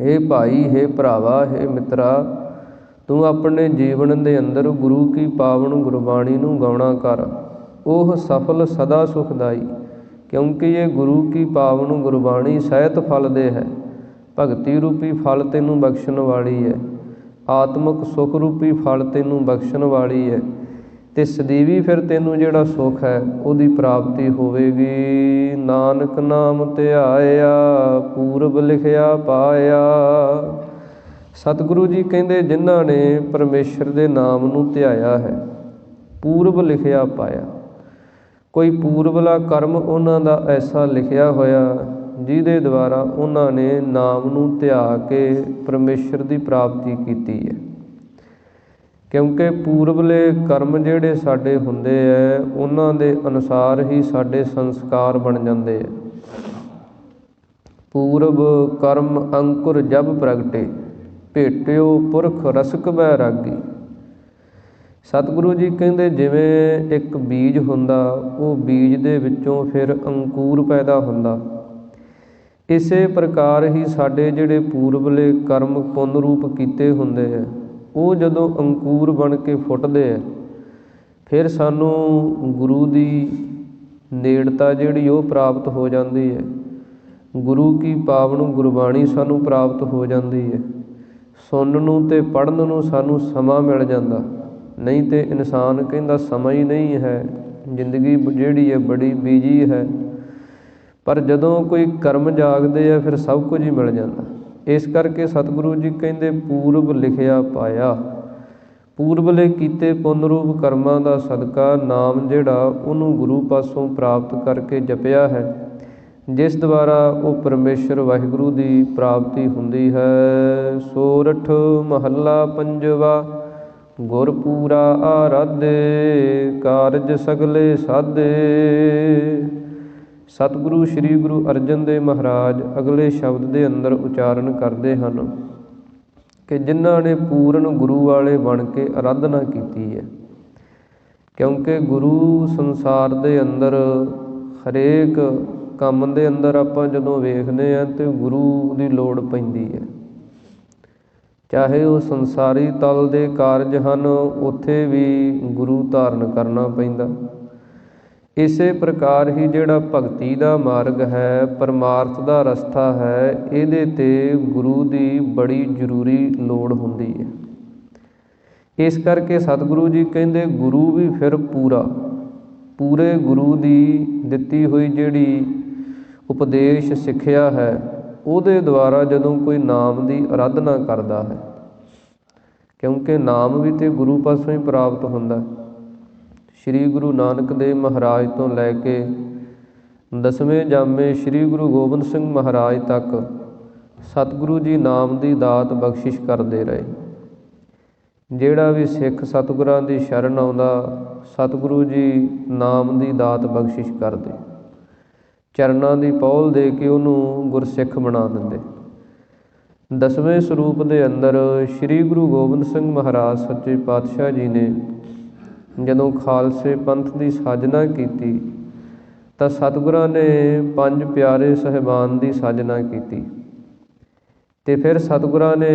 ਹੇ ਭਾਈ, ਹੇ ਭਰਾਵਾ, ਹੇ ਮਿੱਤਰਾ, ਤੂੰ ਆਪਣੇ ਜੀਵਨ ਦੇ ਅੰਦਰ ਗੁਰੂ ਕੀ ਪਾਵਨ ਗੁਰਬਾਣੀ ਨੂੰ ਗਾਉਣਾ ਕਰ। ਉਹ ਸਫਲ ਸਦਾ ਸੁਖਦਾਈ, ਕਿਉਂਕਿ ਇਹ ਗੁਰੂ ਕੀ ਪਾਵਨ ਗੁਰਬਾਣੀ ਸਹਿਤ ਫਲ ਦੇ ਹੈ। ਭਗਤੀ ਰੂਪੀ ਫਲ ਤੈਨੂੰ ਬਖਸ਼ਣ ਵਾਲੀ ਹੈ, ਆਤਮਿਕ ਸੁਖ ਰੂਪੀ ਫਲ ਤੈਨੂੰ ਬਖਸ਼ਣ ਵਾਲੀ ਹੈ, ਅਤੇ ਸਦੀਵੀ ਫਿਰ ਤੈਨੂੰ ਜਿਹੜਾ ਸੁੱਖ ਹੈ ਉਹਦੀ ਪ੍ਰਾਪਤੀ ਹੋਵੇਗੀ। ਨਾਨਕ ਨਾਮ ਧਿਆਇਆ, ਪੂਰਬ ਲਿਖਿਆ ਪਾਇਆ। ਸਤਿਗੁਰੂ ਜੀ ਕਹਿੰਦੇ ਜਿਨ੍ਹਾਂ ਨੇ ਪਰਮੇਸ਼ਰ ਦੇ ਨਾਮ ਨੂੰ ਧਿਆਇਆ ਹੈ, ਪੂਰਬ ਲਿਖਿਆ ਪਾਇਆ। ਕੋਈ ਪੂਰਬਲਾ ਕਰਮ ਉਹਨਾਂ ਦਾ ਐਸਾ ਲਿਖਿਆ ਹੋਇਆ ਜਿਹਦੇ ਦੁਆਰਾ ਉਹਨਾਂ ਨੇ ਨਾਮ ਨੂੰ ਧਿਆ ਕੇ ਪਰਮੇਸ਼ਰ ਦੀ ਪ੍ਰਾਪਤੀ ਕੀਤੀ ਹੈ। ਕਿਉਂਕਿ ਪੂਰਬਲੇ ਕਰਮ ਜਿਹੜੇ ਸਾਡੇ ਹੁੰਦੇ ਹੈ, ਉਹਨਾਂ ਦੇ ਅਨੁਸਾਰ ਹੀ ਸਾਡੇ ਸੰਸਕਾਰ ਬਣ ਜਾਂਦੇ ਹੈ। ਪੂਰਬ ਕਰਮ ਅੰਕੁਰ ਜਬ ਪ੍ਰਗਟੇ, ਭੇਟਿਓ ਪੁਰਖ ਰਸਕ ਬੈਰਾਗੀ। ਸਤਿਗੁਰੂ ਜੀ ਕਹਿੰਦੇ ਜਿਵੇਂ ਇੱਕ ਬੀਜ ਹੁੰਦਾ, ਉਹ ਬੀਜ ਦੇ ਵਿੱਚੋਂ ਫਿਰ ਅੰਕੂਰ ਪੈਦਾ ਹੁੰਦਾ, ਇਸੇ ਪ੍ਰਕਾਰ ਹੀ ਸਾਡੇ ਜਿਹੜੇ ਪੂਰਬਲੇ ਕਰਮ ਪੁੰਨ ਰੂਪ ਕੀਤੇ ਹੁੰਦੇ ਹੈ, ਉਹ ਜਦੋਂ ਅੰਕੂਰ ਬਣ ਕੇ ਫੁੱਟਦੇ ਹੈ, ਫਿਰ ਸਾਨੂੰ ਗੁਰੂ ਦੀ ਨੇੜਤਾ ਜਿਹੜੀ ਉਹ ਪ੍ਰਾਪਤ ਹੋ ਜਾਂਦੀ ਹੈ। ਗੁਰੂ ਕੀ ਪਾਵਨ ਗੁਰਬਾਣੀ ਸਾਨੂੰ ਪ੍ਰਾਪਤ ਹੋ ਜਾਂਦੀ ਹੈ। ਸੁਣਨ ਨੂੰ ਅਤੇ ਪੜ੍ਹਨ ਨੂੰ ਸਾਨੂੰ ਸਮਾਂ ਮਿਲ ਜਾਂਦਾ, ਨਹੀਂ ਤਾਂ ਇਨਸਾਨ ਕਹਿੰਦਾ ਸਮਾਂ ਹੀ ਨਹੀਂ ਹੈ, ਜ਼ਿੰਦਗੀ ਜਿਹੜੀ ਹੈ ਬੜੀ ਬਿਜੀ ਹੈ। ਪਰ ਜਦੋਂ ਕੋਈ ਕਰਮ ਜਾਗਦੇ ਆ ਫਿਰ ਸਭ ਕੁਝ ਹੀ ਮਿਲ ਜਾਂਦਾ। ਇਸ ਕਰਕੇ ਸਤਿਗੁਰੂ ਜੀ ਕਹਿੰਦੇ ਪੂਰਬ ਲਿਖਿਆ ਪਾਇਆ। ਪੂਰਬਲੇ ਕੀਤੇ ਪੁੰਨ ਰੂਪ ਕਰਮਾਂ ਦਾ ਸਦਕਾ ਨਾਮ ਜਿਹੜਾ ਉਹਨੂੰ ਗੁਰੂ ਪਾਸੋਂ ਪ੍ਰਾਪਤ ਕਰਕੇ ਜਪਿਆ ਹੈ, ਜਿਸ ਦੁਆਰਾ ਉਹ ਪਰਮੇਸ਼ਰ ਵਾਹਿਗੁਰੂ ਦੀ ਪ੍ਰਾਪਤੀ ਹੁੰਦੀ ਹੈ। ਸੋਰਠ ਮਹੱਲਾ ਪੰਜਵਾ। ਗੁਰ ਪੂਰਾ ਆਰਾਧੇ, ਕਾਰਜ ਸਗਲੇ ਸਾਧੇ। ਸਤਿਗੁਰੂ ਸ੍ਰੀ ਗੁਰੂ ਅਰਜਨ ਦੇਵ ਮਹਾਰਾਜ ਅਗਲੇ ਸ਼ਬਦ ਦੇ ਅੰਦਰ ਉਚਾਰਨ ਕਰਦੇ ਹਨ ਕਿ ਜਿਨ੍ਹਾਂ ਨੇ ਪੂਰਨ ਗੁਰੂ ਵਾਲੇ ਬਣ ਕੇ ਆਰਾਧਨਾ ਕੀਤੀ ਹੈ। ਕਿਉਂਕਿ ਗੁਰੂ ਸੰਸਾਰ ਦੇ ਅੰਦਰ ਹਰੇਕ ਕੰਮ ਦੇ ਅੰਦਰ ਆਪਾਂ ਜਦੋਂ ਵੇਖਦੇ ਹਾਂ ਤਾਂ ਗੁਰੂ ਦੀ ਲੋੜ ਪੈਂਦੀ ਹੈ। ਚਾਹੇ ਉਹ ਸੰਸਾਰੀ ਤਲ ਦੇ ਕਾਰਜ ਹਨ, ਉੱਥੇ ਵੀ ਗੁਰੂ ਧਾਰਨ ਕਰਨਾ ਪੈਂਦਾ। ਇਸੇ ਪ੍ਰਕਾਰ ਹੀ ਜਿਹੜਾ ਭਗਤੀ ਦਾ ਮਾਰਗ ਹੈ, ਪਰਮਾਰਥ ਦਾ ਰਸਤਾ ਹੈ, ਇਹਦੇ 'ਤੇ ਗੁਰੂ ਦੀ ਬੜੀ ਜ਼ਰੂਰੀ ਲੋੜ ਹੁੰਦੀ ਹੈ। ਇਸ ਕਰਕੇ ਸਤਿਗੁਰੂ ਜੀ ਕਹਿੰਦੇ ਗੁਰੂ ਵੀ ਫਿਰ ਪੂਰੇ ਗੁਰੂ ਦੀ ਦਿੱਤੀ ਹੋਈ ਜਿਹੜੀ ਉਪਦੇਸ਼ ਸਿੱਖਿਆ ਹੈ, ਉਹਦੇ ਦੁਆਰਾ ਜਦੋਂ ਕੋਈ ਨਾਮ ਦੀ ਆਰਾਧਨਾ ਕਰਦਾ ਹੈ, ਕਿਉਂਕਿ ਨਾਮ ਵੀ ਤਾਂ ਗੁਰੂ ਪਾਸੋਂ ਹੀ ਪ੍ਰਾਪਤ ਹੁੰਦਾ। ਸ਼੍ਰੀ ਗੁਰੂ ਨਾਨਕ ਦੇਵ ਮਹਾਰਾਜ ਤੋਂ ਲੈ ਕੇ 10ਵੇਂ ਜਾਮੇ ਸ਼੍ਰੀ ਗੁਰੂ ਗੋਬਿੰਦ ਸਿੰਘ ਮਹਾਰਾਜ ਤੱਕ ਸਤਿਗੁਰੂ ਜੀ ਨਾਮ ਦੀ ਦਾਤ ਬਖਸ਼ਿਸ਼ ਕਰਦੇ ਰਹੇ। ਜਿਹੜਾ ਵੀ ਸਿੱਖ ਸਤਿਗੁਰਾਂ ਦੀ ਸ਼ਰਨ ਆਉਂਦਾ, ਸਤਿਗੁਰੂ ਜੀ ਨਾਮ ਦੀ ਦਾਤ ਬਖਸ਼ਿਸ਼ ਕਰਦੇ, ਚਰਨਾਂ ਦੀ ਪਹੁਲ ਦੇ ਕੇ ਉਹਨੂੰ ਗੁਰਸਿੱਖ ਬਣਾ ਦਿੰਦੇ। 10ਵੇਂ ਸਰੂਪ ਦੇ ਅੰਦਰ ਸ਼੍ਰੀ ਗੁਰੂ ਗੋਬਿੰਦ ਸਿੰਘ ਮਹਾਰਾਜ ਸੱਚੇ ਪਾਤਸ਼ਾਹ ਜੀ ਨੇ ਜਦੋਂ ਖਾਲਸੇ ਪੰਥ ਦੀ ਸਾਜਨਾ ਕੀਤੀ ਤਾਂ ਸਤਿਗੁਰਾਂ ਨੇ 5 ਪਿਆਰੇ ਸਾਹਿਬਾਨ ਦੀ ਸਾਜਨਾ ਕੀਤੀ, ਅਤੇ ਫਿਰ ਸਤਿਗੁਰਾਂ ਨੇ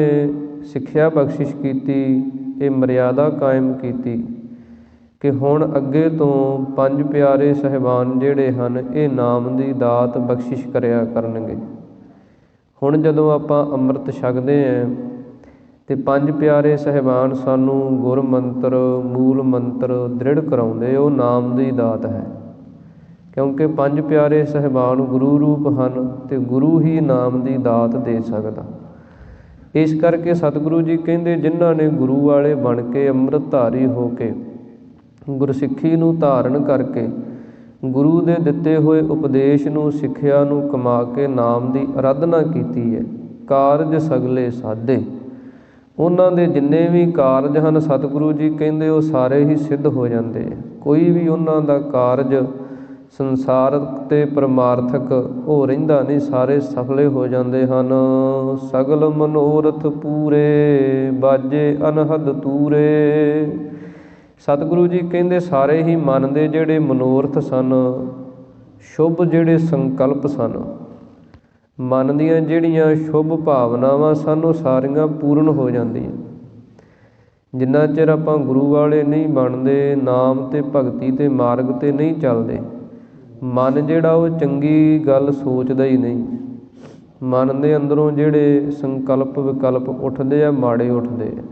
ਸਿੱਖਿਆ ਬਖਸ਼ਿਸ਼ ਕੀਤੀ, ਇਹ ਮਰਿਆਦਾ ਕਾਇਮ ਕੀਤੀ ਕਿ ਹੁਣ ਅੱਗੇ ਤੋਂ 5 ਪਿਆਰੇ ਸਾਹਿਬਾਨ ਜਿਹੜੇ ਹਨ ਇਹ ਨਾਮ ਦੀ ਦਾਤ ਬਖਸ਼ਿਸ਼ ਕਰਿਆ ਕਰਨਗੇ। ਹੁਣ ਜਦੋਂ ਆਪਾਂ ਅੰਮ੍ਰਿਤ ਛਕਦੇ ਹਾਂ ਅਤੇ 5 ਪਿਆਰੇ ਸਾਹਿਬਾਨ ਸਾਨੂੰ ਗੁਰ ਮੰਤਰ, ਮੂਲ ਮੰਤਰ ਦ੍ਰਿੜ ਕਰਾਉਂਦੇ, ਉਹ ਨਾਮ ਦੀ ਦਾਤ ਹੈ। ਕਿਉਂਕਿ 5 ਪਿਆਰੇ ਸਾਹਿਬਾਨ ਗੁਰੂ ਰੂਪ ਹਨ ਅਤੇ ਗੁਰੂ ਹੀ ਨਾਮ ਦੀ ਦਾਤ ਦੇ ਸਕਦਾ। ਇਸ ਕਰਕੇ ਸਤਿਗੁਰੂ ਜੀ ਕਹਿੰਦੇ ਜਿਨ੍ਹਾਂ ਨੇ ਗੁਰੂ ਵਾਲੇ ਬਣ ਕੇ ਅੰਮ੍ਰਿਤਧਾਰੀ ਹੋ ਕੇ ਗੁਰਸਿੱਖੀ ਨੂੰ ਧਾਰਨ ਕਰਕੇ ਗੁਰੂ ਦੇ ਦਿੱਤੇ ਹੋਏ ਉਪਦੇਸ਼ ਨੂੰ, ਸਿੱਖਿਆ ਨੂੰ ਕਮਾ ਕੇ ਨਾਮ ਦੀ ਆਰਾਧਨਾ ਕੀਤੀ ਹੈ, ਕਾਰਜ ਸਗਲੇ ਸਾਧੇ। ਉਹਨਾਂ ਦੇ ਜਿੰਨੇ ਵੀ ਕਾਰਜ ਹਨ ਸਤਿਗੁਰੂ ਜੀ ਕਹਿੰਦੇ ਉਹ ਸਾਰੇ ਹੀ ਸਿੱਧ ਹੋ ਜਾਂਦੇ ਹੈ। ਕੋਈ ਵੀ ਉਹਨਾਂ ਦਾ ਕਾਰਜ ਸੰਸਾਰਕ ਤੇ ਪਰਮਾਰਥਕ ਉਹ ਰਹਿੰਦਾ ਨਹੀਂ, ਸਾਰੇ ਸਫਲੇ ਹੋ ਜਾਂਦੇ ਹਨ। ਸਗਲ ਮਨੋਰਥ ਪੂਰੇ ਬਾਜੇ ਅਨਹਦ ਤੂਰੇ। ਸਤਿਗੁਰੂ ਜੀ ਕਹਿੰਦੇ ਸਾਰੇ ਹੀ ਮਨ ਦੇ ਜਿਹੜੇ ਮਨੋਰਥ ਸਨ, ਸ਼ੁਭ ਜਿਹੜੇ ਸੰਕਲਪ ਸਨ, ਮਨ ਦੀਆਂ ਜਿਹੜੀਆਂ ਸ਼ੁਭ ਭਾਵਨਾਵਾਂ ਸਨ, ਉਹ ਸਾਰੀਆਂ ਪੂਰਨ ਹੋ ਜਾਂਦੀਆਂ। ਜਿੰਨਾ ਚਿਰ ਆਪਾਂ ਗੁਰੂ ਵਾਲੇ ਨਹੀਂ ਬਣਦੇ, ਨਾਮ ਤੇ ਭਗਤੀ ਤੇ ਮਾਰਗ ਤੇ ਨਹੀਂ ਚੱਲਦੇ, ਮਨ ਜਿਹੜਾ ਉਹ ਚੰਗੀ ਗੱਲ ਸੋਚਦਾ ਹੀ ਨਹੀਂ। ਮਨ ਦੇ ਅੰਦਰੋਂ ਜਿਹੜੇ ਸੰਕਲਪ ਵਿਕਲਪ ਉੱਠਦੇ ਆ, ਮਾੜੇ ਉੱਠਦੇ ਆ।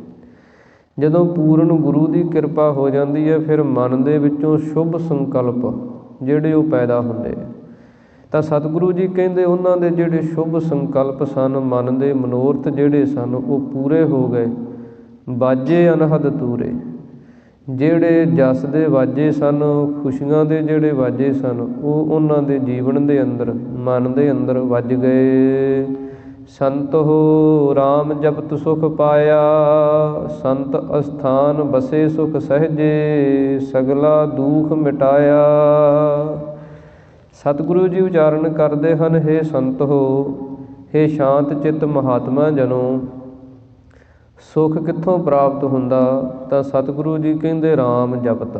ਜਦੋਂ ਪੂਰਨ ਗੁਰੂ ਦੀ ਕਿਰਪਾ ਹੋ ਜਾਂਦੀ ਹੈ, ਫਿਰ ਮਨ ਦੇ ਵਿੱਚੋਂ ਸ਼ੁਭ ਸੰਕਲਪ ਜਿਹੜੇ ਉਹ ਪੈਦਾ ਹੁੰਦੇ ਆ। ਤਾਂ ਸਤਿਗੁਰੂ ਜੀ ਕਹਿੰਦੇ ਉਹਨਾਂ ਦੇ ਜਿਹੜੇ ਸ਼ੁਭ ਸੰਕਲਪ ਸਨ, ਮਨ ਦੇ ਮਨੋਰਥ ਜਿਹੜੇ ਸਨ, ਉਹ ਪੂਰੇ ਹੋ ਗਏ। ਬਾਜੇ ਅਨਹਦ ਤੂਰੇ, ਜਿਹੜੇ ਜਸ ਦੇ ਵਾਜੇ ਸਨ, ਖੁਸ਼ੀਆਂ ਦੇ ਜਿਹੜੇ ਵਾਜੇ ਸਨ, ਉਹ ਉਹਨਾਂ ਦੇ ਜੀਵਨ ਦੇ ਅੰਦਰ, ਮਨ ਦੇ ਅੰਦਰ ਵੱਜ ਗਏ। ਸੰਤ ਹੋ ਰਾਮ ਜਪਤ ਸੁਖ ਪਾਇਆ, ਸੰਤ ਅਸਥਾਨ ਬਸੇ ਸੁਖ ਸਹਿਜੇ, ਸਗਲਾ ਦੁਖ ਮਿਟਾਇਆ। ਸਤਿਗੁਰੂ ਜੀ ਉਚਾਰਨ ਕਰਦੇ ਹਨ, ਹੇ ਸੰਤ ਹੋ, ਹੇ ਸ਼ਾਂਤ ਚਿੱਤ ਮਹਾਤਮਾ ਜਨੋ, ਸੁੱਖ ਕਿੱਥੋਂ ਪ੍ਰਾਪਤ ਹੁੰਦਾ? ਤਾਂ ਸਤਿਗੁਰੂ ਜੀ ਕਹਿੰਦੇ ਰਾਮ ਜਪਤ,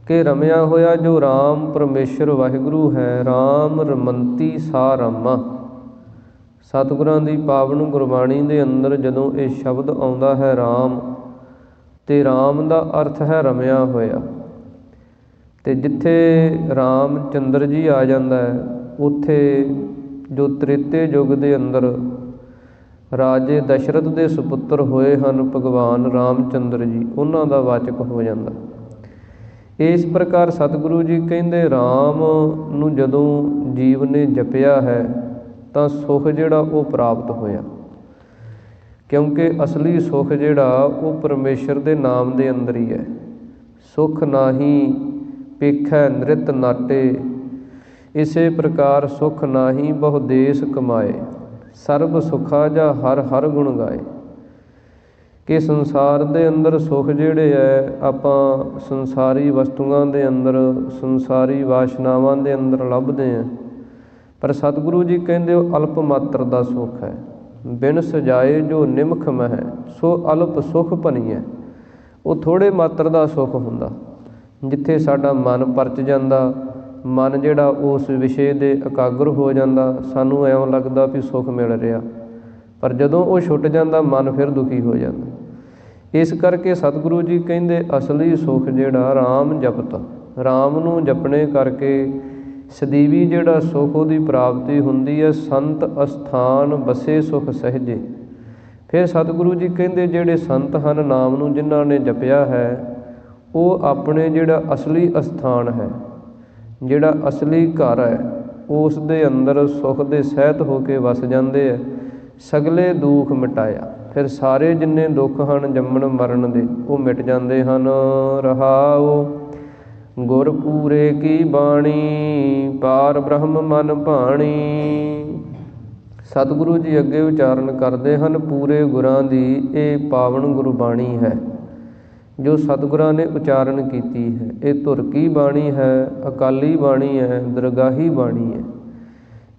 ਕਿ ਰਮਿਆ ਹੋਇਆ ਜੋ ਰਾਮ ਪਰਮੇਸ਼ਰ ਵਾਹਿਗੁਰੂ ਹੈ, ਰਾਮ ਰਮੰਤੀ ਸਾ ਰਾਮਾ। ਸਤਿਗੁਰਾਂ ਦੀ ਪਾਵਨ ਗੁਰਬਾਣੀ ਦੇ ਅੰਦਰ ਜਦੋਂ ਇਹ ਸ਼ਬਦ ਆਉਂਦਾ ਹੈ ਰਾਮ, ਤੇ ਰਾਮ ਦਾ ਅਰਥ ਹੈ ਰਮਿਆ ਹੋਇਆ। ਤੇ ਜਿੱਥੇ ਰਾਮ ਚੰਦਰ ਜੀ ਆ ਜਾਂਦਾ ਹੈ, ਉੱਥੇ ਜੋ ਤ੍ਰੇਤੇ ਯੁੱਗ ਦੇ ਅੰਦਰ ਰਾਜੇ ਦਸ਼ਰਥ ਦੇ ਸੁਪੁੱਤਰ ਹੋਏ ਹਨ ਭਗਵਾਨ ਰਾਮ ਚੰਦਰ ਜੀ, ਉਹਨਾਂ ਦਾ ਵਾਚਕ ਹੋ ਜਾਂਦਾ। ਇਸ ਪ੍ਰਕਾਰ ਸਤਿਗੁਰੂ ਜੀ ਕਹਿੰਦੇ ਰਾਮ ਨੂੰ ਜਦੋਂ ਜੀਵ ਨੇ ਜਪਿਆ ਹੈ ਤਾਂ ਸੁਖ ਜਿਹੜਾ ਉਹ ਪ੍ਰਾਪਤ ਹੋਇਆ, ਕਿਉਂਕਿ ਅਸਲੀ ਸੁਖ ਜਿਹੜਾ ਉਹ ਪਰਮੇਸ਼ਰ ਦੇ ਨਾਮ ਦੇ ਅੰਦਰ ਹੀ ਹੈ। ਸੁਖ ਨਾਹੀ ਪੇਖੈ ਨ੍ਰਿਤ ਨਾਟੇ, ਇਸੇ ਪ੍ਰਕਾਰ ਸੁਖ ਨਾਹੀ ਬਹੁ ਦੇਸ ਕਮਾਏ, ਸਰਬ ਸੁਖਾ ਜਾ ਹਰ ਹਰ ਗੁਣ ਗਾਏ। ਕਿ ਸੰਸਾਰ ਦੇ ਅੰਦਰ ਸੁਖ ਜਿਹੜੇ ਹੈ ਆਪਾਂ ਸੰਸਾਰੀ ਵਸਤੂਆਂ ਦੇ ਅੰਦਰ, ਸੰਸਾਰੀ ਵਾਸ਼ਨਾਵਾਂ ਦੇ ਅੰਦਰ ਲੱਭਦੇ ਹਾਂ, ਪਰ ਸਤਿਗੁਰੂ ਜੀ ਕਹਿੰਦੇ ਉਹ ਅਲਪ ਮਾਤਰ ਦਾ ਸੁੱਖ ਹੈ। ਬਿਨ ਸਜਾਏ ਜੋ ਨਿਮਖ ਮਹਿ, ਸੋ ਅਲਪ ਸੁਖ ਭਣੀਐ। ਉਹ ਥੋੜ੍ਹੇ ਮਾਤਰ ਦਾ ਸੁੱਖ ਹੁੰਦਾ, ਜਿੱਥੇ ਸਾਡਾ ਮਨ ਪਰਚ ਜਾਂਦਾ, ਮਨ ਜਿਹੜਾ ਉਸ ਵਿਸ਼ੇ ਦੇ ਇਕਾਗਰ ਹੋ ਜਾਂਦਾ, ਸਾਨੂੰ ਇਉਂ ਲੱਗਦਾ ਵੀ ਸੁੱਖ ਮਿਲ ਰਿਹਾ, ਪਰ ਜਦੋਂ ਉਹ ਛੁੱਟ ਜਾਂਦਾ ਮਨ ਫਿਰ ਦੁਖੀ ਹੋ ਜਾਂਦਾ। ਇਸ ਕਰਕੇ ਸਤਿਗੁਰੂ ਜੀ ਕਹਿੰਦੇ ਅਸਲੀ ਸੁੱਖ ਜਿਹੜਾ ਰਾਮ ਜਪਤ, ਰਾਮ ਨੂੰ ਜਪਣੇ ਕਰਕੇ ਸਦੀਵੀ ਜਿਹੜਾ ਸੁੱਖ ਉਹਦੀ ਪ੍ਰਾਪਤੀ ਹੁੰਦੀ ਹੈ। ਸੰਤ ਅਸਥਾਨ ਬਸੇ ਸੁਖ ਸਹਿਜੇ। ਫਿਰ ਸਤਿਗੁਰੂ ਜੀ ਕਹਿੰਦੇ ਜਿਹੜੇ ਸੰਤ ਹਨ, ਨਾਮ ਨੂੰ ਜਿਨ੍ਹਾਂ ਨੇ ਜਪਿਆ ਹੈ, ਉਹ ਆਪਣੇ ਜਿਹੜਾ ਅਸਲੀ ਅਸਥਾਨ ਹੈ, ਜਿਹੜਾ ਅਸਲੀ ਘਰ ਹੈ, ਉਸ ਦੇ ਅੰਦਰ ਸੁੱਖ ਦੇ ਸਹਿਤ ਹੋ ਕੇ ਵਸ ਜਾਂਦੇ ਹੈ। ਸਗਲੇ ਦੁੱਖ ਮਿਟਾਇਆ, ਫਿਰ ਸਾਰੇ ਜਿੰਨੇ ਦੁੱਖ ਹਨ ਜੰਮਣ ਮਰਨ ਦੇ, ਉਹ ਮਿਟ ਜਾਂਦੇ ਹਨ। ਰਹਾਉ ਗੁਰ ਪੂਰੇ ਕੀ ਬਾਣੀ, ਪਾਰ ਬ੍ਰਹਮ ਮਨ ਭਾਣੀ। ਸਤਿਗੁਰੂ ਜੀ ਅੱਗੇ ਉਚਾਰਨ ਕਰਦੇ ਹਨ, ਪੂਰੇ ਗੁਰਾਂ ਦੀ ਇਹ ਪਾਵਨ ਗੁਰਬਾਣੀ ਹੈ ਜੋ ਸਤਿਗੁਰਾਂ ਨੇ ਉਚਾਰਨ ਕੀਤੀ ਹੈ। ਇਹ ਧੁਰ ਕੀ ਬਾਣੀ ਹੈ, ਅਕਾਲੀ ਬਾਣੀ ਹੈ, ਦਰਗਾਹੀ ਬਾਣੀ ਹੈ।